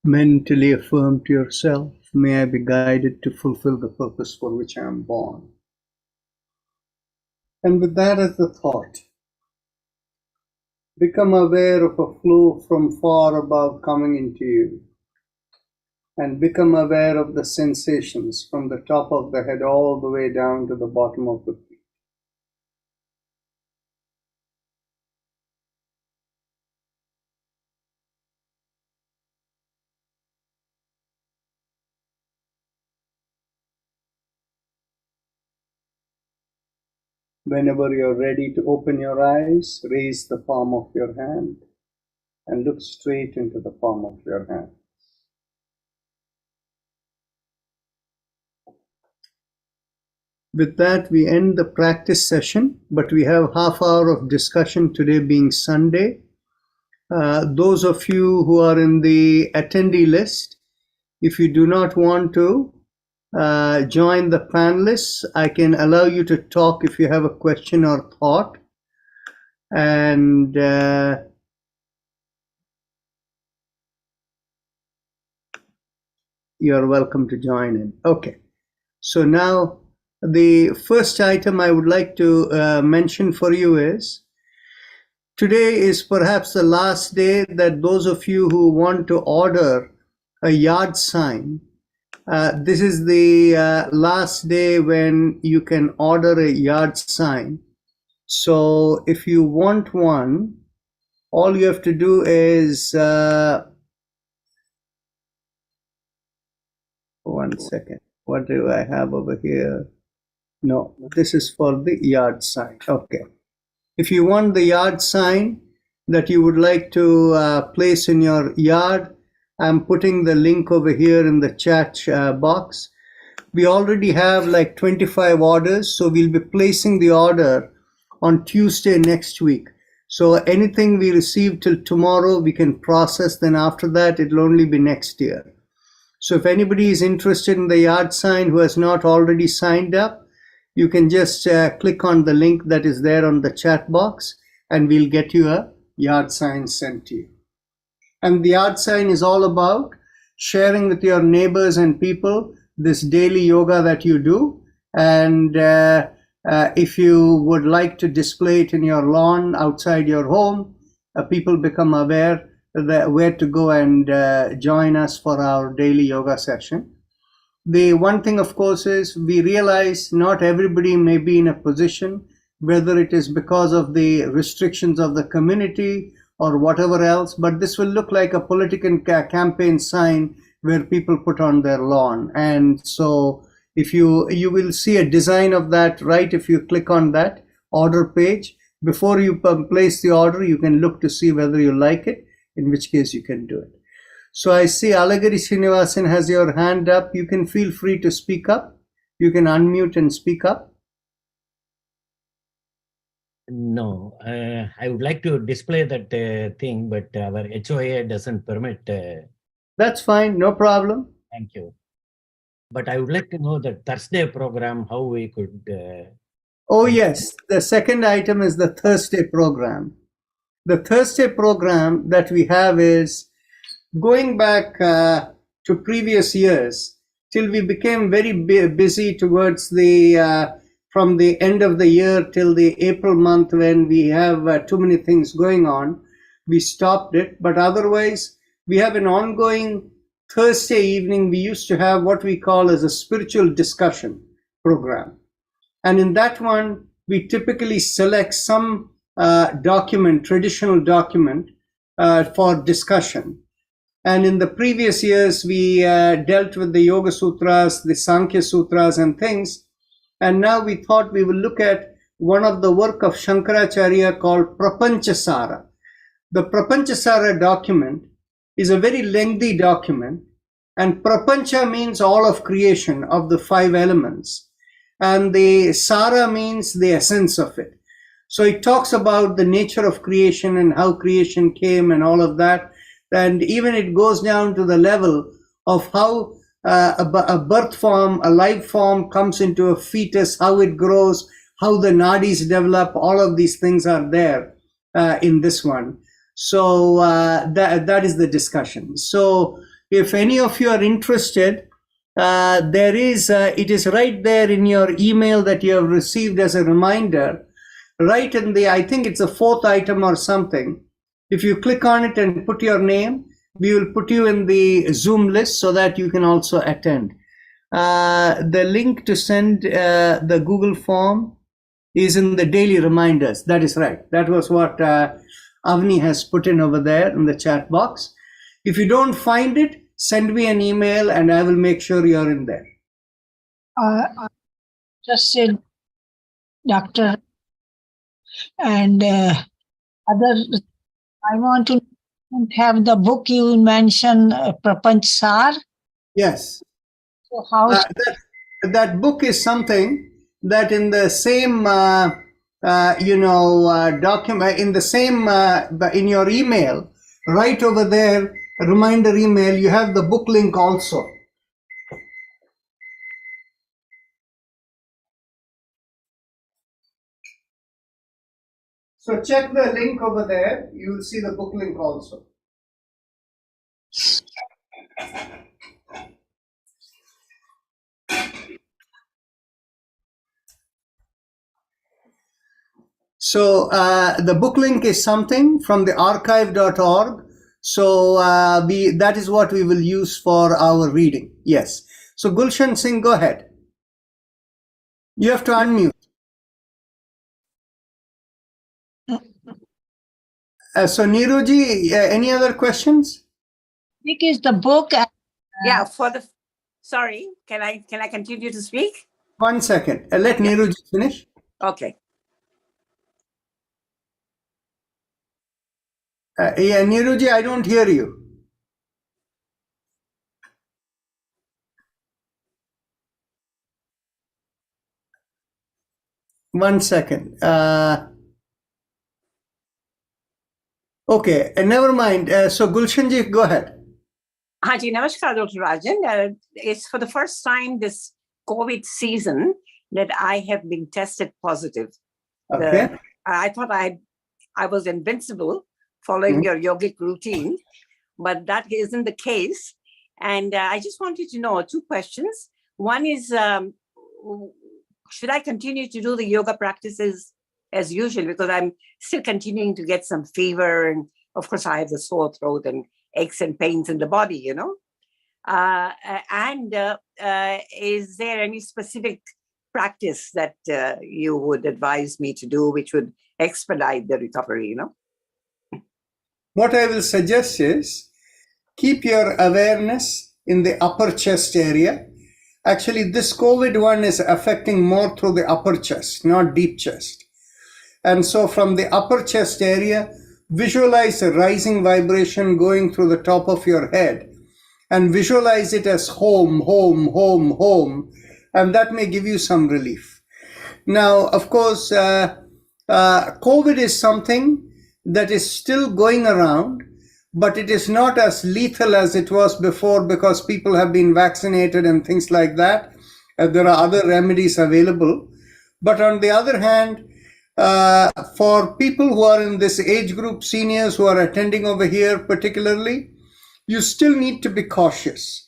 Mentally affirm to yourself, may I be guided to fulfill the purpose for which I am born. And with that as the thought, become aware of a flow from far above coming into you. And become aware of the sensations from the top of the head all the way down to the bottom of the feet. Whenever you're ready to open your eyes, raise the palm of your hand and look straight into the palm of your hand. With that, we end the practice session, but we have half hour of discussion today being Sunday. Those of you who are in the attendee list, if you do not want to join the panelists, I can allow you to talk if you have a question or thought. And you're welcome to join in. Okay, so now the first item I would like to mention for you is, today is perhaps the last day that those of you who want to order a yard sign, this is the last day when you can order a yard sign. So if you want one, all you have to do is, one second, what do I have over here? No, this is for the yard sign. Okay. If you want the yard sign that you would like to place in your yard, I'm putting the link over here in the chat box. We already have like 25 orders, so we'll be placing the order on Tuesday next week. So anything we receive till tomorrow, we can process. Then after that, it'll only be next year. So if anybody is interested in the yard sign who has not already signed up, you can just click on the link that is there on the chat box and we'll get you a yard sign sent to you. And the yard sign is all about sharing with your neighbors and people this daily yoga that you do. And if you would like to display it in your lawn outside your home, people become aware that where to go and join us for our daily yoga session. The one thing, of course, is we realize not everybody may be in a position, whether it is because of the restrictions of the community or whatever else, but this will look like a political campaign sign where people put on their lawn. And so if you will see a design of that, right? If you click on that order page, before you place the order, you can look to see whether you like it, in which case you can do it. So I see Alagiri Srinivasan has your hand up. You can feel free to speak up. You can unmute and speak up. No, I would like to display that thing, but our HOA doesn't permit. That's fine, no problem. Thank you. But I would like to know the Thursday program, how we could. Oh yes, the second item is the Thursday program. The Thursday program that we have is going back to previous years till we became very busy towards the from the end of the year till the April month, when we have too many things going on, we stopped it. But otherwise, we have an ongoing Thursday evening. We used to have what we call as a spiritual discussion program. And in that one, we typically select some document, traditional document for discussion. And in the previous years, we dealt with the Yoga Sutras, the Sankhya Sutras and things. And now we thought we will look at one of the work of Shankaracharya called Prapanchasara. The Prapanchasara document is a very lengthy document. And Prapancha means all of creation, of the 5 elements. And the Sara means the essence of it. So it talks about the nature of creation and how creation came and all of that. And even it goes down to the level of how a birth form, a life form comes into a fetus, how it grows, how the nadis develop. All of these things are there in this one. So that is the discussion. So If any of you are interested, it is right there in your email that you have received as a reminder, right in the, I think it's the fourth item or something. If you click on it and put your name, we will put you in the Zoom list so that you can also attend. The link to send the Google form is in the daily reminders. That is right. That was what Avni has put in over there in the chat box. If you don't find it, send me an email and I will make sure you're in there. Just said, Doctor, and other. I want to have the book you mentioned, Prapanch Sar. Yes. So how? That book is something that in the same, document, in the same, in your email, right over there, reminder email, you have the book link also. So check the link over there. You will see the book link also. So the book link is something from the archive.org. So that is what we will use for our reading. Yes. So Gulshan Singh, go ahead. You have to unmute. So Neeruji, any other questions? Nick is the book. Yeah, sorry, can I continue to speak? 1 second. Let Neeruji finish. Okay. Neeruji, I don't hear you. One second. Okay, never mind. So Gulshanji, go ahead. Haji, namaskar, Dr. Rajan. It's for the first time this COVID season that I have been tested positive. Okay. I thought I was invincible following your yogic routine, but that isn't the case. And I just wanted to know 2 questions. One is, should I continue to do the yoga practices as usual? Because I'm still continuing to get some fever. And of course, I have the sore throat and aches and pains in the body, you know. Is there any specific practice that you would advise me to do, which would expedite the recovery, you know? What I will suggest is keep your awareness in the upper chest area. Actually, this COVID one is affecting more through the upper chest, not deep chest. And so from the upper chest area, visualize a rising vibration going through the top of your head and visualize it as home, home, home, home. And that may give you some relief. Now, of course, COVID is something that is still going around, but it is not as lethal as it was before because people have been vaccinated and things like that. There are other remedies available. But on the other hand, for people who are in this age group, seniors who are attending over here particularly, you still need to be cautious.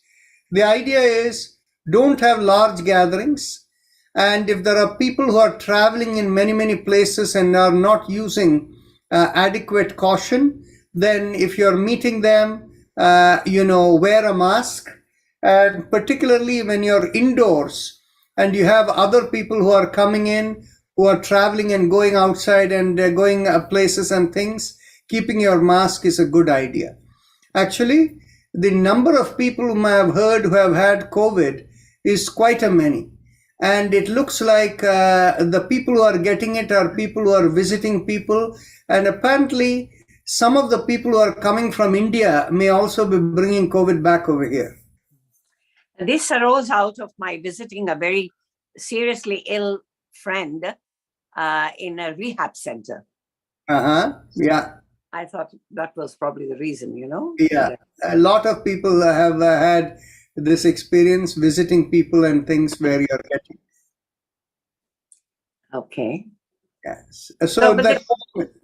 The idea is don't have large gatherings. And if there are people who are traveling in many, many places and are not using adequate caution, then if you're meeting them, wear a mask. And particularly when you're indoors and you have other people who are coming in, who are traveling and going outside and going places and things, keeping your mask is a good idea. Actually, the number of people whom I have heard who have had COVID is quite a many. And it looks like the people who are getting it are people who are visiting people. And apparently, some of the people who are coming from India may also be bringing COVID back over here. This arose out of my visiting a very seriously ill friend in a rehab center. Yeah. I thought that was probably the reason, you know? Yeah. A lot of people have had this experience visiting people and things where you're getting. Okay. Yes. So that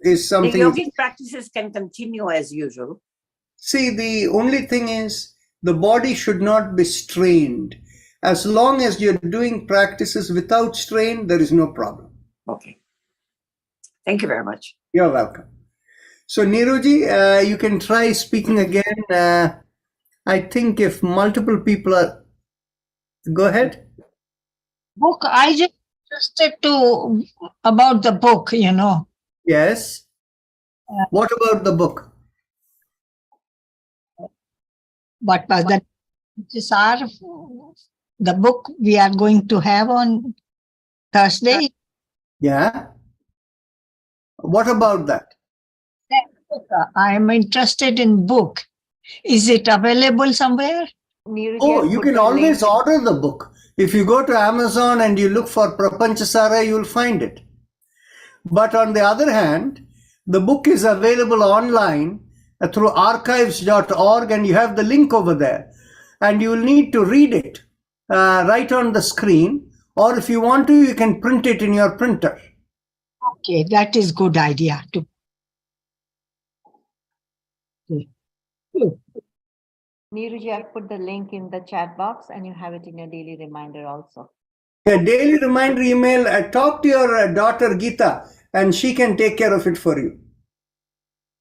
is something. The yogic practices can continue as usual. See, the only thing is the body should not be strained. As long as you're doing practices without strain, there is no problem. Okay. Thank you very much. You're welcome. So Neeruji, you can try speaking again. I think if multiple people are, go ahead. Book, I just interested to about the book, you know. Yes. What about the book? But this are the book we are going to have on Thursday. Yeah. What about that? I am interested in book. Is it available somewhere? Oh, you can always order the book. If you go to Amazon and you look for Prapanchasara, you'll find it. But on the other hand, the book is available online through archives.org, and you have the link over there. And you will need to read it right on the screen, or if you want to, you can print it in your printer. Okay, that is good idea. Neeruji, I've put the link in the chat box and you have it in your daily reminder also. A daily reminder email, talk to your daughter Geeta, and she can take care of it for you.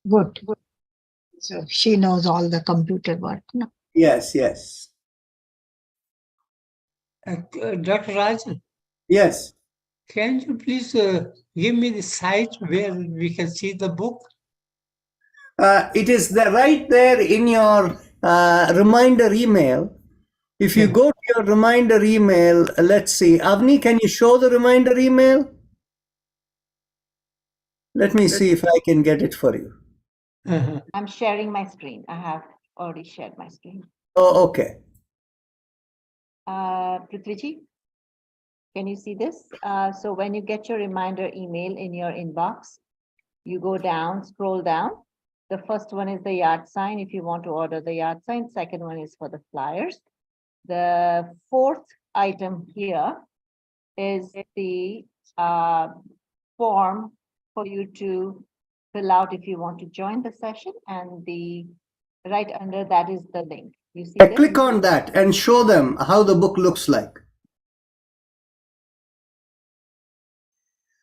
Good. So she knows all the computer work. No? Yes, yes. Dr. Rajan, Yes. can you please give me the site where we can see the book? It is right there in your reminder email. If you go to your reminder email, let's see. Avni, can you show the reminder email? Let me see if I can get it for you. I'm sharing my screen. I have already shared my screen. Oh, okay. Prithviji, can you see this? So when you get your reminder email in your inbox, you go down, scroll down. The first one is the yard sign if you want to order the yard sign. Second one is for the flyers. The fourth item here is the form for you to fill out if you want to join the session, and the right under that is the link. You see this? Click on that and show them how the book looks like.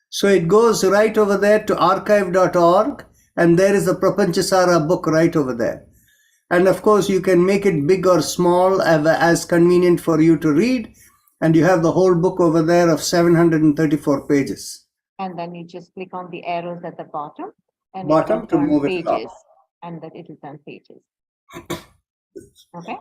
So it goes right over there to archive.org, and there is a Prapanchasara book right over there. And of course, you can make it big or small as convenient for you to read. And you have the whole book over there of 734 pages. And then you just click on the arrows at the bottom. And Bottom to move it pages, up. and that it will turn pages. Okay.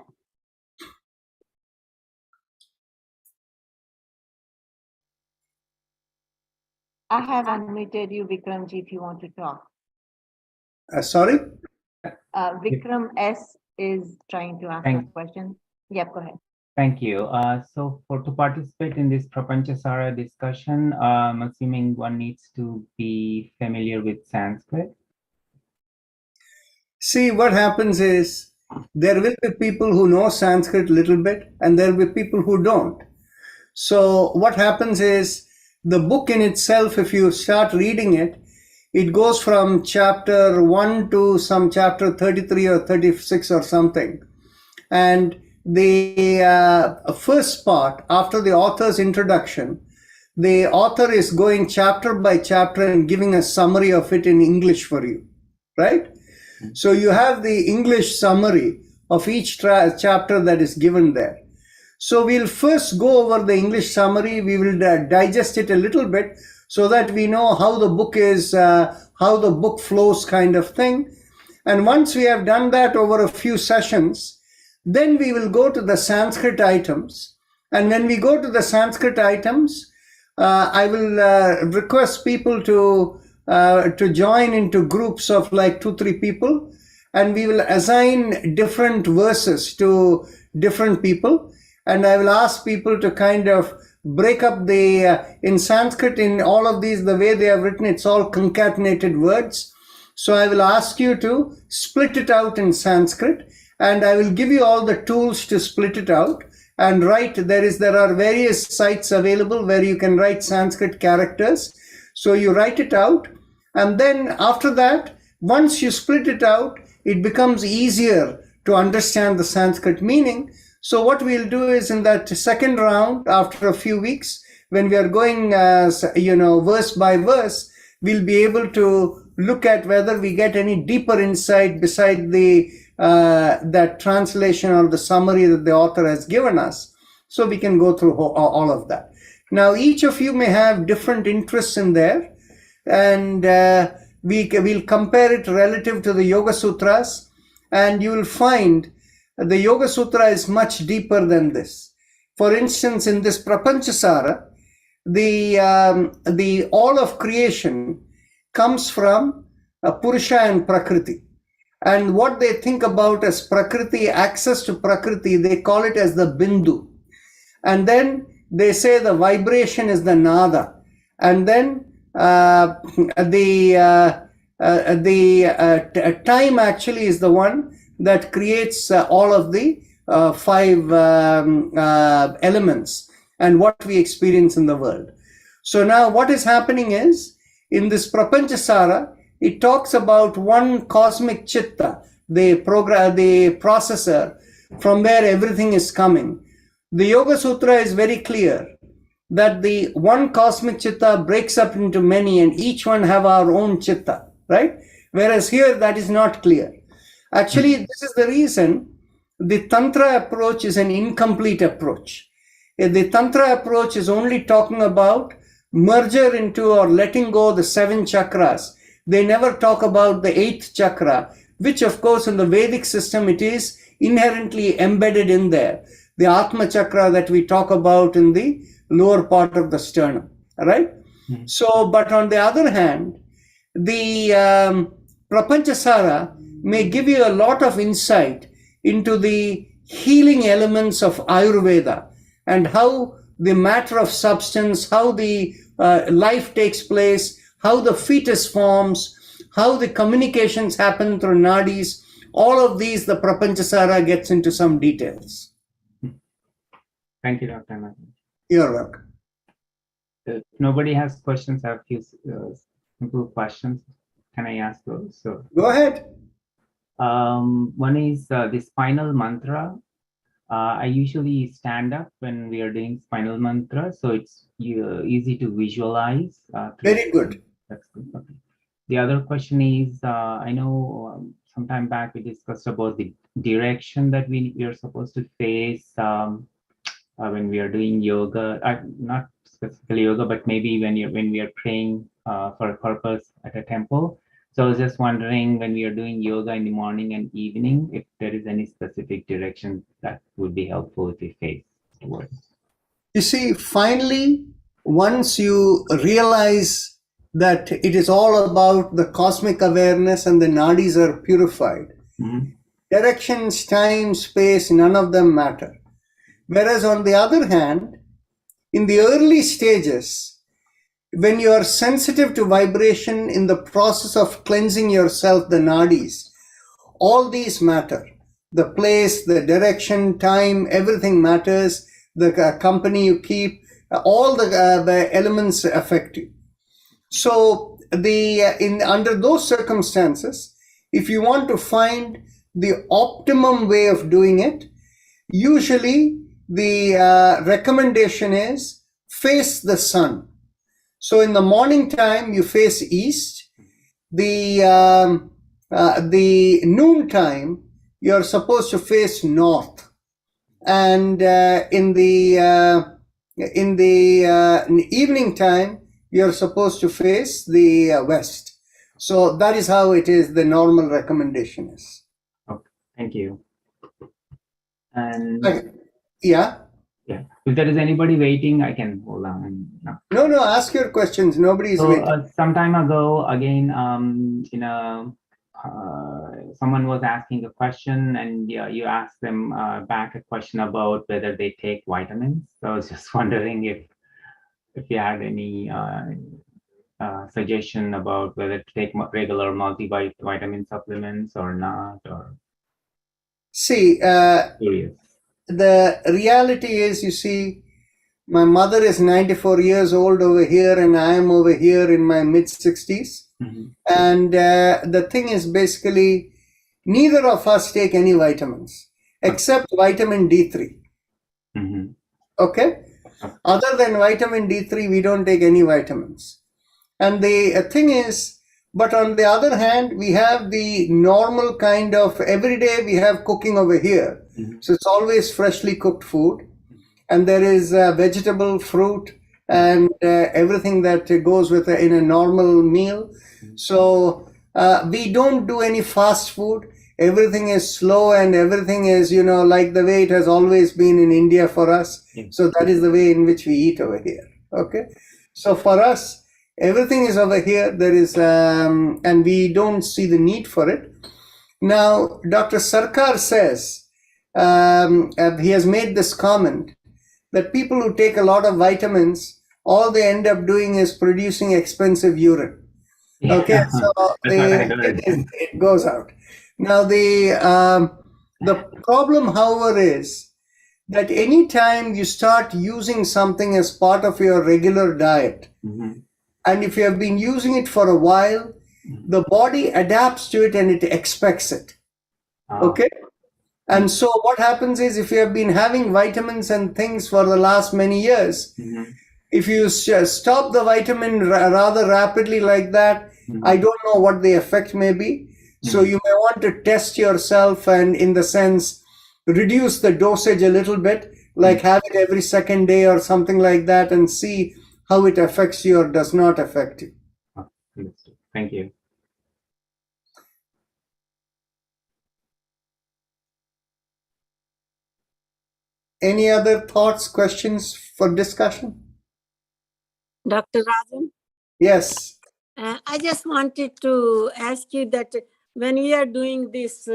I have unmuted you, Vikramji, if you want to talk. Sorry? Vikram S is trying to ask a question. Yep, go ahead. Thank you. So to participate in this Prapanchasara discussion, I'm assuming one needs to be familiar with Sanskrit. See, what happens is there will be people who know Sanskrit a little bit, and there will be people who don't. So what happens is the book in itself, if you start reading it, it goes from chapter 1 to some chapter 33 or 36 or something. And the first part, after the author's introduction, the author is going chapter by chapter and giving a summary of it in English for you, right? So you have the English summary of each chapter that is given there. So we'll first go over the English summary. We will digest it a little bit so that we know how the book is, how the book flows kind of thing. And once we have done that over a few sessions, then we will go to the Sanskrit items. And when we go to the Sanskrit items, I will request people to join into groups of like 2-3 people, and we will assign different verses to different people. And I will ask people to kind of break up the, in Sanskrit, in all of these, the way they have written, it's all concatenated words. So I will ask you to split it out in Sanskrit, and I will give you all the tools to split it out and write. There are various sites available where you can write Sanskrit characters. So you write it out, and then after that, once you split it out, it becomes easier to understand the Sanskrit meaning. So what we'll do is in that second round, after a few weeks, when we are going, verse by verse, we'll be able to look at whether we get any deeper insight beside that translation or the summary that the author has given us. So we can go through all of that. Now, each of you may have different interests in there, and we'll compare it relative to the Yoga Sutras, and you will find the Yoga Sutra is much deeper than this. For instance, in this Prapanchasara, the all of creation comes from Purusha and Prakriti. And what they think about as Prakriti, access to Prakriti, they call it as the Bindu. And then they say the vibration is the Nada. And then time actually is the one that creates all of the 5 elements and what we experience in the world. So now what is happening is, in this Prapanchasara, it talks about one cosmic chitta, the processor, from where everything is coming. The Yoga Sutra is very clear that the one cosmic chitta breaks up into many, and each one have our own chitta, right? Whereas here that is not clear. Actually, this is the reason the Tantra approach is an incomplete approach. The Tantra approach is only talking about merger into or letting go the 7 chakras. They never talk about the 8th chakra, which of course in the Vedic system it is inherently embedded in there. The Atma chakra that we talk about in the lower part of the sternum, right? So, but on the other hand, the Prapanchasara may give you a lot of insight into the healing elements of Ayurveda and how the matter of substance, how the life takes place, how the fetus forms, how the communications happen through nadis. All of these, the Prapanchasara gets into some details. Thank you, Dr. Nathan. You're welcome. If nobody has questions, I have a few simple questions. Can I ask those? So, Go ahead. one is the spinal mantra. I usually stand up when we are doing spinal mantra, so it's easy to visualize. Very good. That's good. Okay. The other question is, I know some time back we discussed about the direction that we are supposed to face when we are doing yoga, not specifically yoga, but maybe when we are praying for a purpose at a temple. So I was just wondering, when we are doing yoga in the morning and evening, if there is any specific direction that would be helpful if we face towards. You see, finally, once you realize that it is all about the cosmic awareness and the nadis are purified, directions, time, space, none of them matter. Whereas on the other hand, in the early stages, when you are sensitive to vibration in the process of cleansing yourself, the nadis, all these matter. The place, the direction, time, everything matters. The company you keep, all the elements affect you. So under those circumstances, if you want to find the optimum way of doing it, usually the recommendation is face the sun. So in the morning time, you face east. The noon time, you're supposed to face north. And in the evening time, you're supposed to face the west. So that is how it is, the normal recommendation is. Okay, thank you. And yeah. Yeah, if there is anybody waiting, I can hold on. No, ask your questions. Nobody is waiting. Some time ago, again, someone was asking a question, and you asked them back a question about whether they take vitamins. So I was just wondering if you had any suggestion about whether to take regular multivitamin supplements or not, or. See, curious. The reality is, you see, my mother is 94 years old over here, and I am over here in my mid-60s. And the thing is basically, neither of us take any vitamins except vitamin D3. Mhm. Okay? Other than vitamin D3, we don't take any vitamins. And the thing is, but on the other hand, we have the normal kind of, every day we have cooking over here. Mhm. So it's always freshly cooked food. And there is vegetable, fruit, and everything that goes with in a normal meal. So we don't do any fast food. Everything is slow and everything is, like the way it has always been in India for us. Yeah. So that is the way in which we eat over here. Okay. So for us, everything is over here. There is, and we don't see the need for it. Now, Dr. Sarkar says, he has made this comment that people who take a lot of vitamins, all they end up doing is producing expensive urine. Okay, so That's what I heard. it goes out. Now the problem, however, is that anytime you start using something as part of your regular diet, Mhm. and if you have been using it for a while, the body adapts to it and it expects it. Ah, Okay. And so what happens is, if you have been having vitamins and things for the last many years, mhm. if you stop the vitamin rather rapidly like that, Mhm. I don't know what the effect may be. So you may want to test yourself and, in the sense, reduce the dosage a little bit, like have it every second day or something like that, and see how it affects you or does not affect you. Understood. Thank you. Any other thoughts, questions for discussion? Dr. Rajan, Yes. I just wanted to ask you that when we are doing this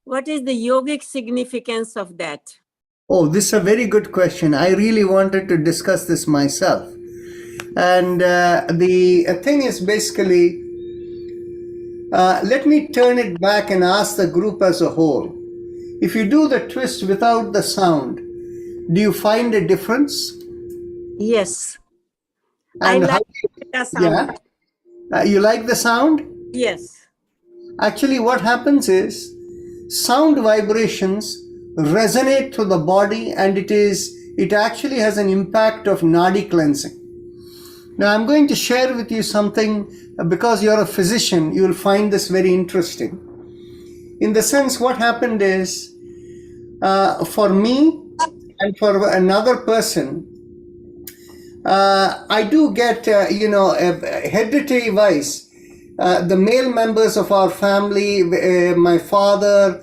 what is the yogic significance of that? Oh, this is a very good question. I really wanted to discuss this myself. And the thing is basically, let me turn it back and ask the group as a whole. If you do the twist without the sound, do you find a difference? Yes. And I how, like the sound. yeah, you like the sound? Yes. Actually, what happens is sound vibrations resonate through the body, and it actually has an impact of nadi cleansing. Now, I'm going to share with you something, because you're a physician, you will find this very interesting. In the sense, what happened is, for me and for another person, I do get, hereditary wise, the male members of our family, my father,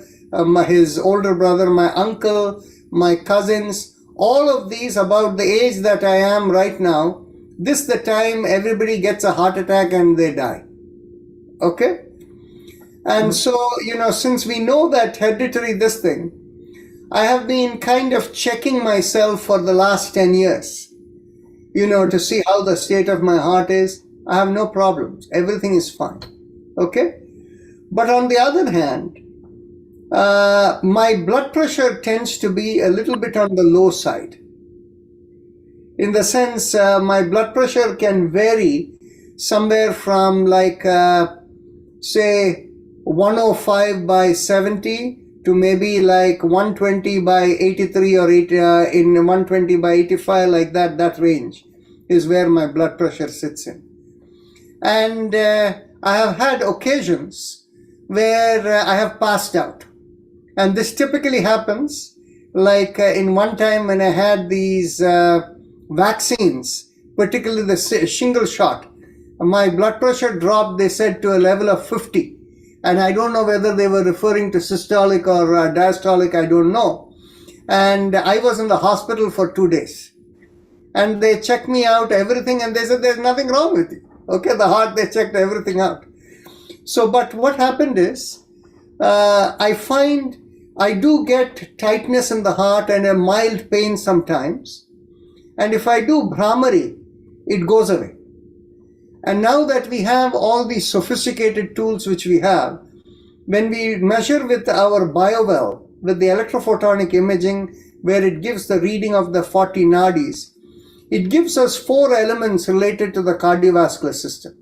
his older brother, my uncle, my cousins, all of these about the age that I am right now, this the time everybody gets a heart attack and they die. Okay? And so, since we know that hereditary this thing, I have been kind of checking myself for the last 10 years, to see how the state of my heart is. I have no problems. Everything is fine. Okay? But on the other hand, my blood pressure tends to be a little bit on the low side. In the sense, my blood pressure can vary somewhere from say 105 by 70 to maybe like 120 by 83 or in 120 by 85, like that range is where my blood pressure sits in. And I have had occasions where I have passed out. And this typically happens like in one time when I had these vaccines, particularly the shingle shot. My blood pressure dropped, they said, to a level of 50. And I don't know whether they were referring to systolic or diastolic, I don't know. And I was in the hospital for 2 days. And they checked me out, everything, and they said, there's nothing wrong with you. Okay, the heart, they checked everything out. So, but what happened is, I find I do get tightness in the heart and a mild pain sometimes. And if I do Brahmari, it goes away. And now that we have all these sophisticated tools which we have, when we measure with our BioWell, with the electrophotonic imaging, where it gives the reading of the 40 nadis, it gives us 4 elements related to the cardiovascular system.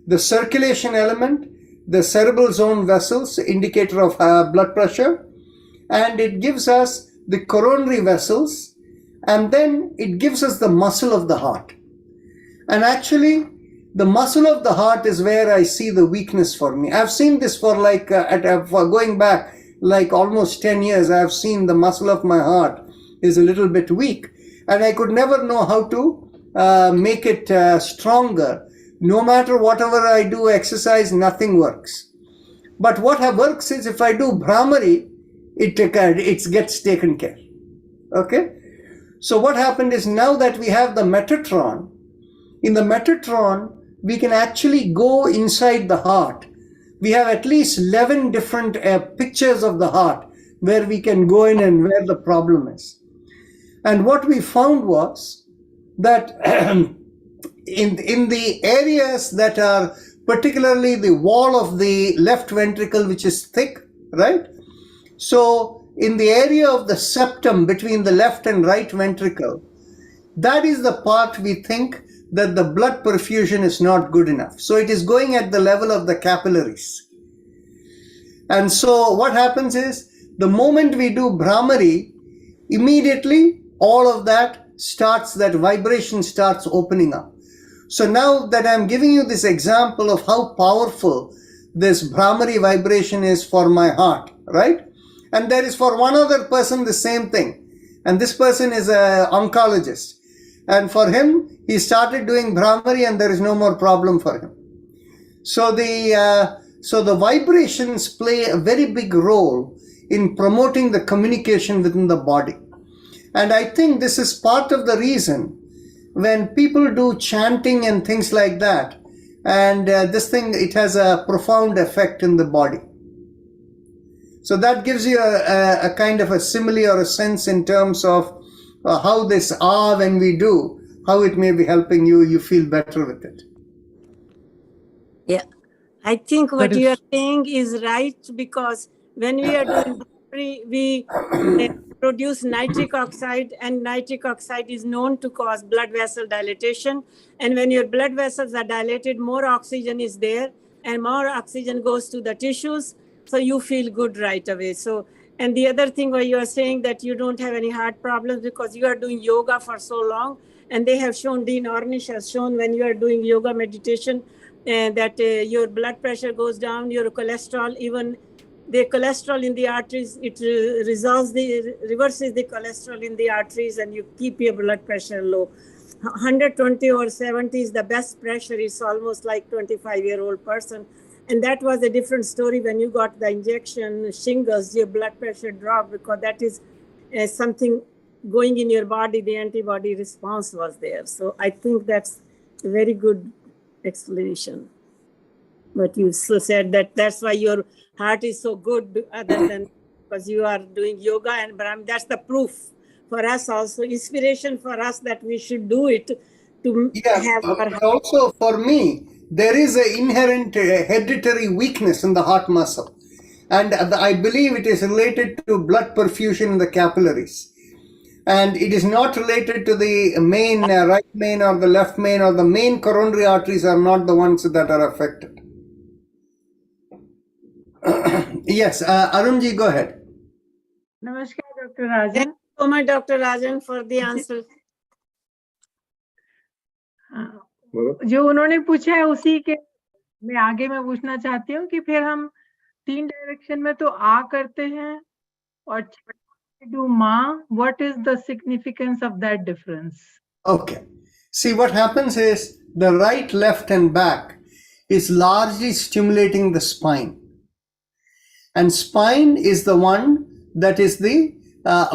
The circulation element, the cerebral zone vessels, indicator of blood pressure, and it gives us the coronary vessels, and then it gives us the muscle of the heart. And actually, the muscle of the heart is where I see the weakness for me. I've seen this for for going back like almost 10 years. I've seen the muscle of my heart is a little bit weak, and I could never know how to make it stronger. No matter whatever I do, exercise, nothing works. But what works is if I do Brahmari, it gets taken care. Okay? So what happened is now that we have the Metatron, in the Metatron, we can actually go inside the heart. We have at least 11 different pictures of the heart where we can go in and where the problem is. And what we found was that in the areas that are particularly the wall of the left ventricle, which is thick, right? So in the area of the septum between the left and right ventricle, that is the part we think that the blood perfusion is not good enough. So it is going at the level of the capillaries. And so what happens is the moment we do Brahmari, immediately all of that vibration starts opening up. So now that I'm giving you this example of how powerful this Brahmari vibration is for my heart, right? And there is for one other person the same thing. And this person is an oncologist. And for him, he started doing Brahmari and there is no more problem for him. So the vibrations play a very big role in promoting the communication within the body. And I think this is part of the reason when people do chanting and things like that, and it has a profound effect in the body. So that gives you a kind of a simile or a sense in terms of how this when we do, how it may be helping you feel better with it. Yeah, I think what you are saying is right, because when we are doing we produce nitric oxide, and nitric oxide is known to cause blood vessel dilatation. And when your blood vessels are dilated, more oxygen is there and more oxygen goes to the tissues. So you feel good right away. So, and the other thing where you are saying that you don't have any heart problems because you are doing yoga for so long. And they have shown, Dean Ornish has shown when you are doing yoga meditation that your blood pressure goes down, your cholesterol, even the cholesterol in the arteries, it reverses the cholesterol in the arteries, and you keep your blood pressure low. 120 or 70 is the best pressure. It's almost like 25-year-old person. And that was a different story when you got the injection, shingles, your blood pressure dropped because that is something going in your body, the antibody response was there. So I think that's a very good explanation. But you so said that that's why your heart is so good, other than because you are doing yoga and Brahmi. That's the proof for us also, inspiration for us that we should do it to have our heart. Also for me, there is an inherent hereditary weakness in the heart muscle. And I believe it is related to blood perfusion in the capillaries. And it is not related to the main right main or the left main, or the main coronary arteries are not the ones that are affected. Yes, Arunji, go ahead. Namaskar, Dr. Rajan. Thank you so much, Dr. Rajan, for the answer. जो उन्होंने पूछा है उसी के मैं आगे मैं पूछना चाहती हूँ कि फिर हम 3 डायरेक्शन में तो करते हैं और do ma. What is the significance of that difference? Okay. See, what happens is the right, left, and back is largely stimulating the spine. And spine is the one that is the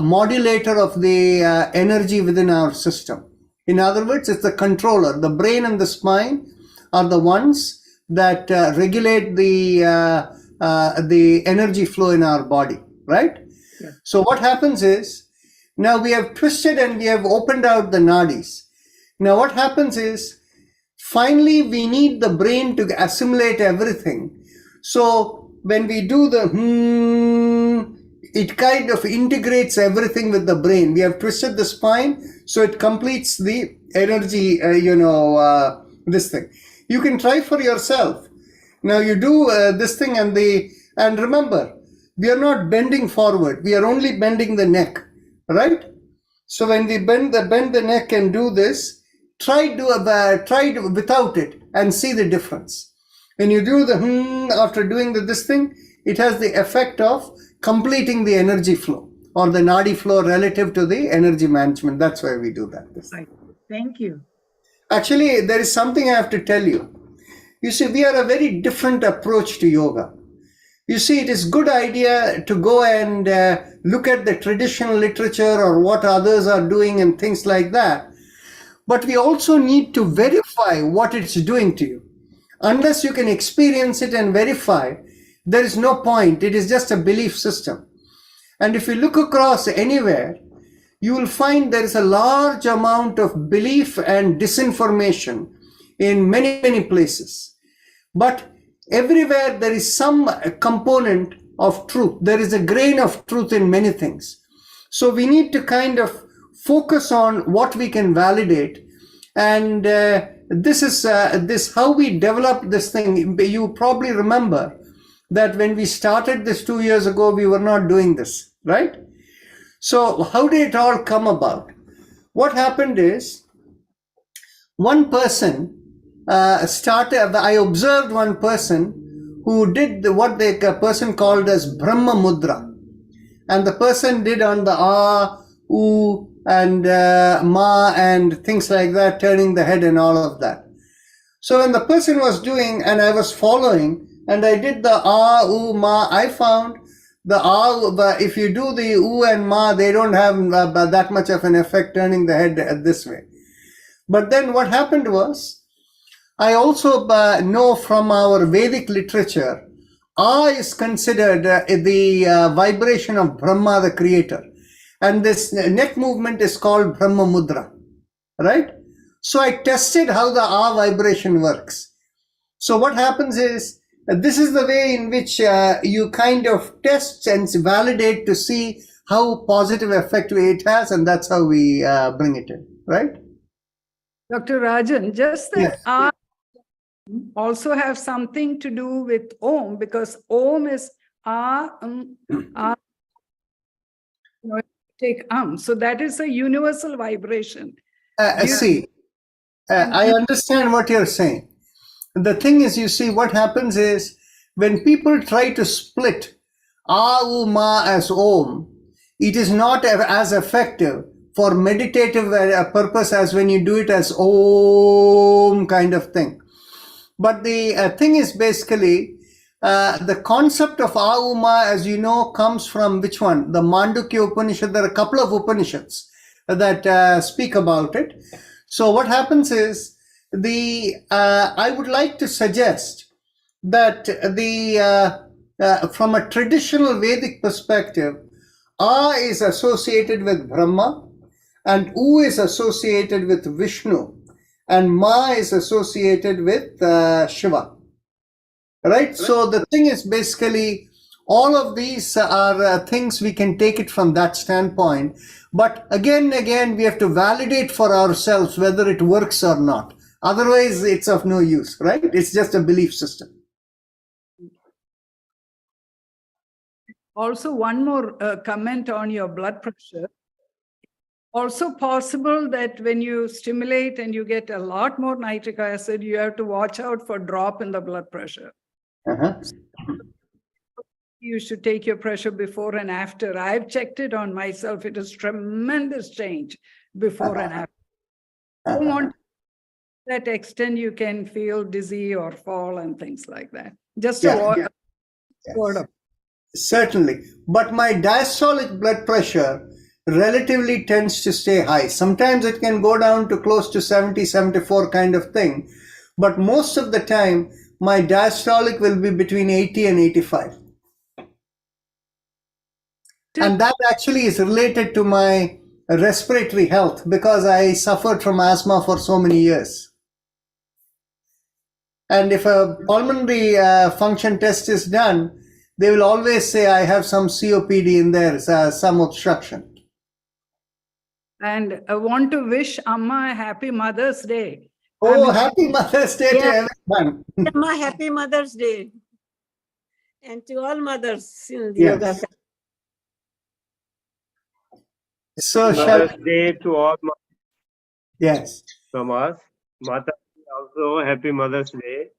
modulator of the energy within our system. In other words, it's the controller. The brain and the spine are the ones that regulate the energy flow in our body, right? Yeah. So what happens is, now we have twisted and we have opened out the nadis. Now what happens is, finally we need the brain to assimilate everything. So when we do the it kind of integrates everything with the brain. We have twisted the spine, so it completes the energy, this thing. You can try for yourself. Now you do this thing and remember, we are not bending forward. We are only bending the neck, right? So when we bend the neck and do this, try without it and see the difference. When you do the after doing this thing, it has the effect of completing the energy flow or the nadi flow relative to the energy management. That's why we do that. Right. Thank you. Actually, there is something I have to tell you. You see, we are a very different approach to yoga. You see, it is good idea to go and look at the traditional literature or what others are doing and things like that. But we also need to verify what it's doing to you. Unless you can experience it and verify, there is no point. It is just a belief system. And if you look across anywhere, you will find there is a large amount of belief and disinformation in many, many places. But everywhere there is some component of truth. There is a grain of truth in many things. So we need to kind of focus on what we can validate. And this is how we developed this thing. You probably remember that when we started this 2 years ago, we were not doing this, right? So how did it all come about? What happened is one person I observed one person who did what the person called as Brahma Mudra. And the person did on the Ah, U and Ma and things like that, turning the head and all of that. So when the person was doing and I was following and I did the Ah, U, Ma, I found the Ah, if you do the U and Ma, they don't have that much of an effect turning the head this way. But then what happened was, I also know from our Vedic literature, Ah is considered the vibration of Brahma, the creator. And this neck movement is called Brahma Mudra, right? So I tested how the Ah vibration works. So what happens is, this is the way in which you kind of test and validate to see how positive effect it has, and that's how we bring it in, right? Dr. Rajan, just that Yes. Ah also have something to do with Om, because Om is Ah, take So that is a universal vibration. See, I understand what you're saying. The thing is, you see, what happens is when people try to split Ah, U, Ma as Om, it is not as effective for meditative purpose as when you do it as Om kind of thing. But the thing is basically, the concept of Ah, U, Ma, as you know, comes from which one? The Mandukya Upanishad. There are a couple of Upanishads that speak about it. So what happens is, I would like to suggest that from a traditional Vedic perspective, Ah is associated with Brahma, and U is associated with Vishnu, and Ma is associated with Shiva, right? So the thing is basically, all of these are things we can take it from that standpoint. But again, we have to validate for ourselves whether it works or not. Otherwise, it's of no use, right? It's just a belief system. Also, one more comment on your blood pressure. Also possible that when you stimulate and you get a lot more nitric acid, you have to watch out for drop in the blood pressure. You should take your pressure before and after. I've checked it on myself. It is tremendous change before and after. Don't want to that extent you can feel dizzy or fall and things like that. Just a word of. Certainly. But my diastolic blood pressure relatively tends to stay high. Sometimes it can go down to close to 70, 74 kind of thing. But most of the time, my diastolic will be between 80 and 85. And that actually is related to my respiratory health because I suffered from asthma for so many years. And if a pulmonary function test is done, they will always say I have some COPD in there, some obstruction. And I want to wish Amma a happy Mother's Day. Oh, happy Mother's Day to Yeah. everyone. My happy Mother's Day. And to all mothers in the Yes. yoga family. So shall Mother's Day to all yes. from us. Mata also happy Mother's Day.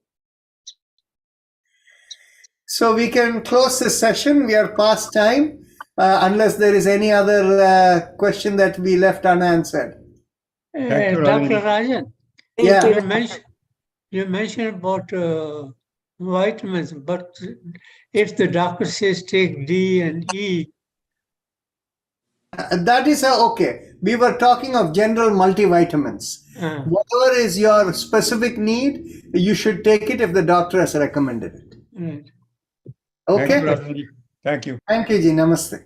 So we can close this session. We are past time, unless there is any other question that we left unanswered. Thank you, Dr. Rajan. Rajan, Yeah. you mentioned about vitamins, but if the doctor says take D and E, That is okay. We were talking of general multivitamins. Whatever is your specific need, you should take it if the doctor has recommended it. right. Okay. Thank you, Rajan ji. Thank you. Thank you, Ji. Namaste.